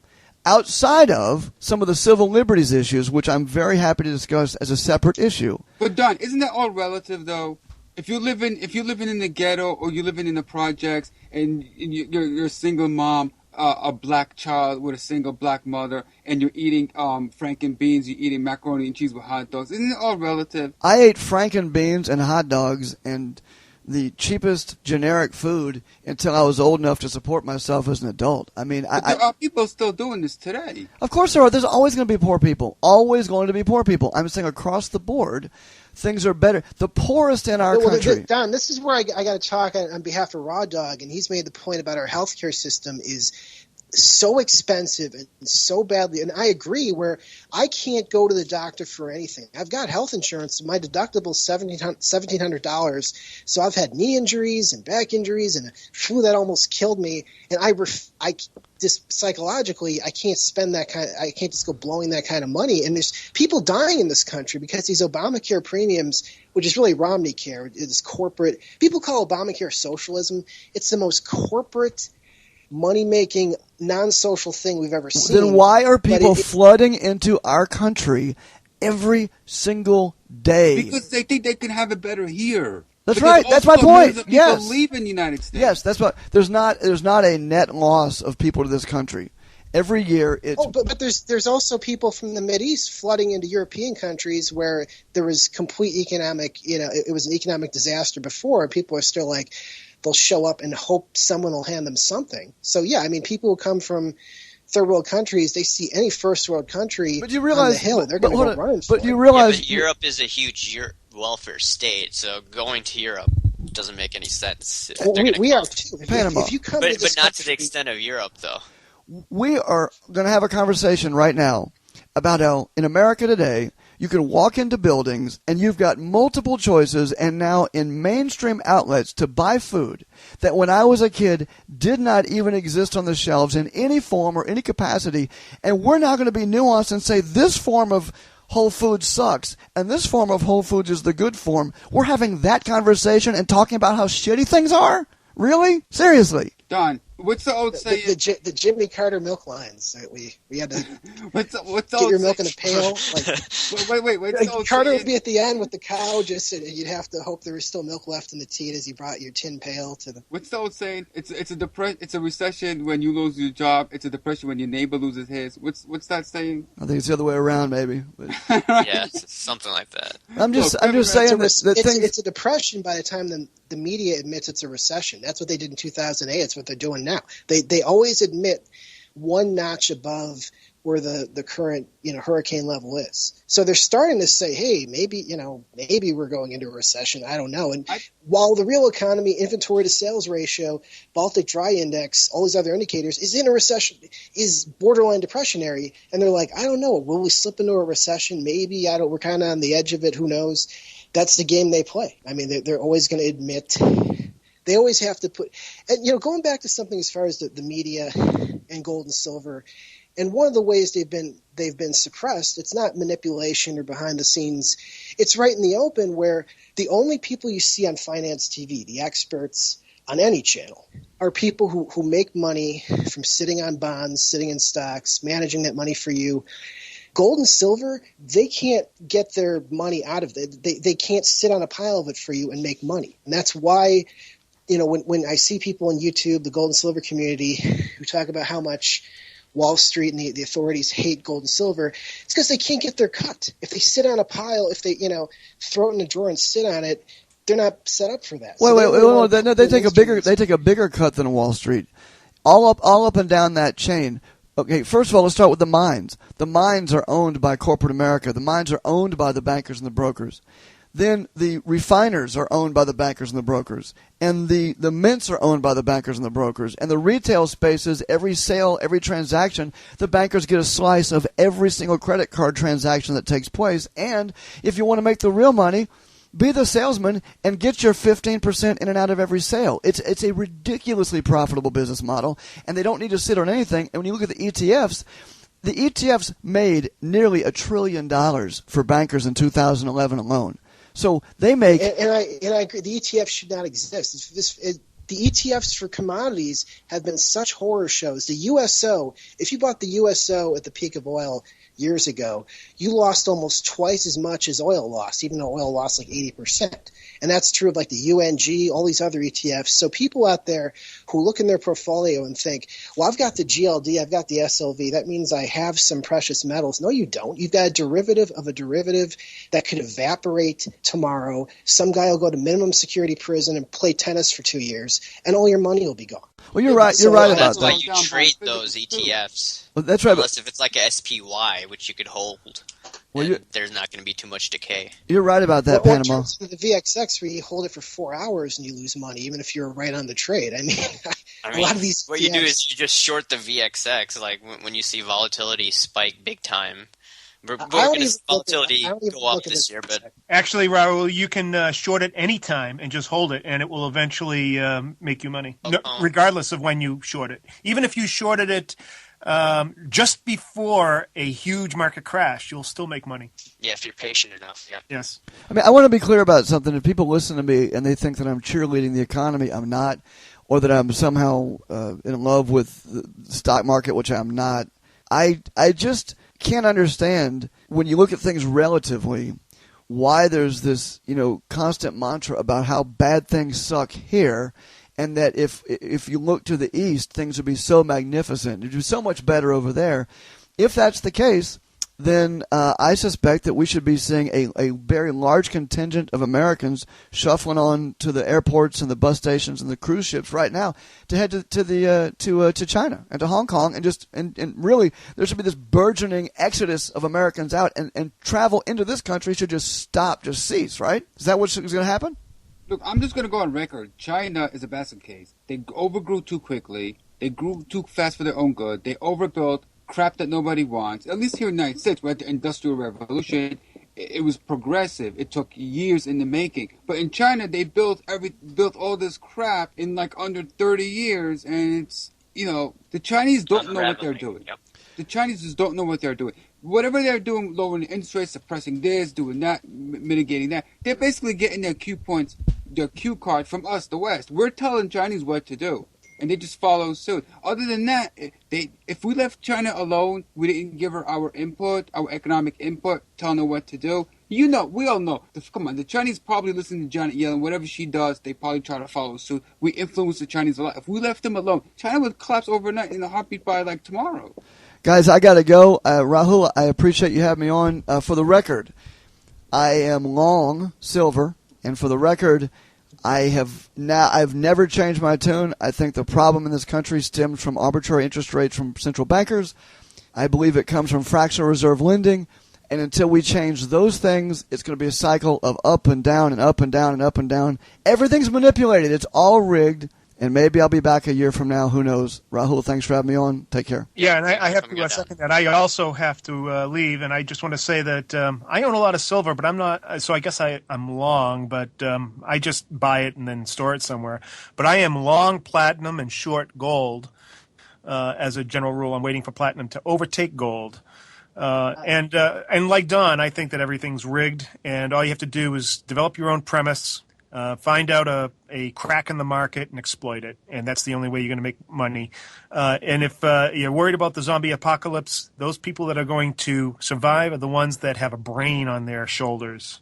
D: outside of some of the civil liberties issues, which I'm very happy to discuss as a separate issue.
E: But Don, isn't that all relative though? If you're living in the ghetto or you're living in the projects and you're a single mom, a black child with a single black mother, and you're eating franken beans, you're eating macaroni and cheese with hot dogs, isn't it all relative?
D: I ate franken beans and hot dogs and the cheapest generic food until I was old enough to support myself as an adult. I mean,
E: there are people still doing this today.
D: Of course there are. There's always going to be poor people. Always going to be poor people. I'm saying across the board, things are better. The poorest in our country.
B: Don, this is where I got to talk on behalf of Raw Dog, and he's made the point about our healthcare system is so expensive and so badly, and I agree, where I can't go to the doctor for anything. I've got health insurance. My deductible is $1,700, so I've had knee injuries and back injuries and a flu that almost killed me, and I just psychologically I can't spend that I can't just go blowing that kind of money, and there's people dying in this country because these Obamacare premiums, which is really Romney care, is corporate. People call Obamacare socialism. It's the most corporate, money-making, non-social thing we've ever seen.
D: Then why are people flooding into our country every single day?
E: Because they think they can have it better here.
D: That's right. That's my point. Yes.
E: People leave in the United States.
D: Yes, that's what. There's not a net loss of people to this country. Every year it's.
B: Oh, but there's also people from the Mideast flooding into European countries where there was complete economic, it was an economic disaster before, and people are still like, they'll show up and hope someone will hand them something. So, yeah, I mean, people who come from third world countries, they see any first world country on the hill, they're going to go running for it.
A: But Europe is a huge welfare state, so going to Europe doesn't make any sense.
B: Well, we are too.
D: Panama.
B: If you come
A: but
B: to this
A: not
B: country,
A: to the extent of Europe, though.
D: We are going to have a conversation right now about how in America today you can walk into buildings and you've got multiple choices, and now in mainstream outlets to buy food that when I was a kid did not even exist on the shelves in any form or any capacity, and we're now going to be nuanced and say this form of Whole Foods sucks and this form of Whole Foods is the good form. We're having that conversation and talking about how shitty things are? Really? Seriously?
E: Don, what's the old saying?
B: The Jimmy Carter milk lines. We had to
E: what's the
B: get your milk in a pail.
E: Wait. What's the old
B: Carter
E: saying?
B: would be at the end with the cow, and you'd have to hope there was still milk left in the teat as you brought your tin pail to the.
E: What's the old saying? It's a recession when you lose your job. It's a depression when your neighbor loses his. What's that saying?
D: I think it's the other way around, maybe. But.
A: Yeah, something like that.
D: I'm just saying
B: it's a depression by the time the media admits it's a recession. That's what they did in 2008. It's what they're doing now. They always admit one notch above where the current hurricane level is. So they're starting to say, hey, maybe we're going into a recession. I don't know. And while the real economy, inventory to sales ratio, Baltic Dry Index, all these other indicators is in a recession, is borderline depressionary, and they're like, I don't know, will we slip into a recession? Maybe. We're kind of on the edge of it. Who knows? That's the game they play. I mean, they're always going to admit. They always have to put – and going back to something as far as the media and gold and silver, and one of the ways they've been suppressed, it's not manipulation or behind the scenes. It's right in the open, where the only people you see on finance TV, the experts on any channel, are people who make money from sitting on bonds, sitting in stocks, managing that money for you. Gold and silver, they can't get their money out of it. They can't sit on a pile of it for you and make money. And that's why – when I see people on YouTube, the gold and silver community, who talk about how much Wall Street and the authorities hate gold and silver, it's because they can't get their cut. If they sit on a pile, if they throw it in a drawer and sit on it, they're not set up for that.
D: Wait. They take a bigger cut than Wall Street, all up and down that chain. Okay, first of all, let's start with the mines. The mines are owned by corporate America. The mines are owned by the bankers and the brokers. then the refiners are owned by the bankers and the brokers, and the mints are owned by the bankers and the brokers, and the retail spaces, every sale, every transaction, the bankers get a slice of every single credit card transaction that takes place. And if you want to make the real money, be the salesman and get your 15% in and out of every sale. It's a ridiculously profitable business model, and they don't need to sit on anything. And when you look at the ETFs made nearly $1 trillion for bankers in 2011 alone. So they make,
B: and I agree. The ETFs should not exist. The ETFs for commodities have been such horror shows. The USO, if you bought the USO at the peak of oil years ago, you lost almost twice as much as oil lost, even though oil lost like 80%. And that's true of like the UNG, all these other ETFs. So people out there who look in their portfolio and think, well, I've got the GLD, I've got the SLV, that means I have some precious metals. No, you don't. You've got a derivative of a derivative that could evaporate tomorrow. Some guy will go to minimum security prison and play tennis for 2 years, and all your money will be gone.
D: Well, you're right. You're right about
A: that. That's
D: that.
A: why you trade those ETFs.
D: Well, that's right.
A: Unless if it's like a SPY, which you could hold. Well, there's not going to be too much decay.
D: You're right about that, Panama.
B: The VXX, where you hold it for 4 hours and you lose money, even if you're right on the trade. I mean, a lot of these.
A: What you do is you just short the VXX, like when you see volatility spike big time. We're going to see volatility go up this year, but
C: actually, Raul, you can short it anytime and just hold it, and it will eventually make you money, regardless of when you short it. Even if you shorted it just before a huge market crash, you'll still make money.
A: Yeah, if you're patient enough. Yeah.
C: Yes.
D: I mean, I want to be clear about something. If people listen to me and they think that I'm cheerleading the economy, I'm not, or that I'm somehow in love with the stock market, which I'm not. I just can't understand when you look at things relatively why there's this constant mantra about how bad things suck here, and that if you look to the east, things would be so magnificent. It'd be so much better over there. If that's the case, then I suspect that we should be seeing a very large contingent of Americans shuffling on to the airports and the bus stations and the cruise ships right now to head to China and to Hong Kong, and really there should be this burgeoning exodus of Americans out, and travel into this country should just cease, right? Is that what's going to happen?
E: Look, I'm just going to go on record. China is a basket case. They overgrew too quickly. They grew too fast for their own good. They overbuilt crap that nobody wants. At least here in the United States, we had the Industrial Revolution. It was progressive. It took years in the making. But in China, they built all this crap in like under 30 years, and it's the Chinese don't know what they're doing. Yep. The Chinese just don't know what they're doing. Whatever they're doing, lowering the interest rates, suppressing this, doing that, mitigating that, they're basically getting their cue points, their cue card from us, the West. We're telling Chinese what to do, and they just follow suit. Other than that, if we left China alone, we didn't give her our input, our economic input, telling her what to do. We all know. Come on, the Chinese probably listen to Janet Yellen. Whatever she does, they probably try to follow suit. We influence the Chinese a lot. If we left them alone, China would collapse overnight in a heartbeat by like tomorrow.
D: Guys, I got to go. Rahul, I appreciate you having me on. For the record, I am long silver, and for the record, I've never changed my tune. I think the problem in this country stems from arbitrary interest rates from central bankers. I believe it comes from fractional reserve lending, and until we change those things, it's going to be a cycle of up and down and up and down and up and down. Everything's manipulated. It's all rigged. And maybe I'll be back a year from now. Who knows? Rahul, thanks for having me on. Take care.
C: Yeah, and I have to second that. I also have to leave, and I just want to say that I own a lot of silver, but I'm not. So I guess I'm long, but I just buy it and then store it somewhere. But I am long platinum and short gold. As a general rule, I'm waiting for platinum to overtake gold. And like Don, I think that everything's rigged, and all you have to do is develop your own premise. Find out a crack in the market and exploit it, and that's the only way you're going to make money. And if you're worried about the zombie apocalypse, those people that are going to survive are the ones that have a brain on their shoulders.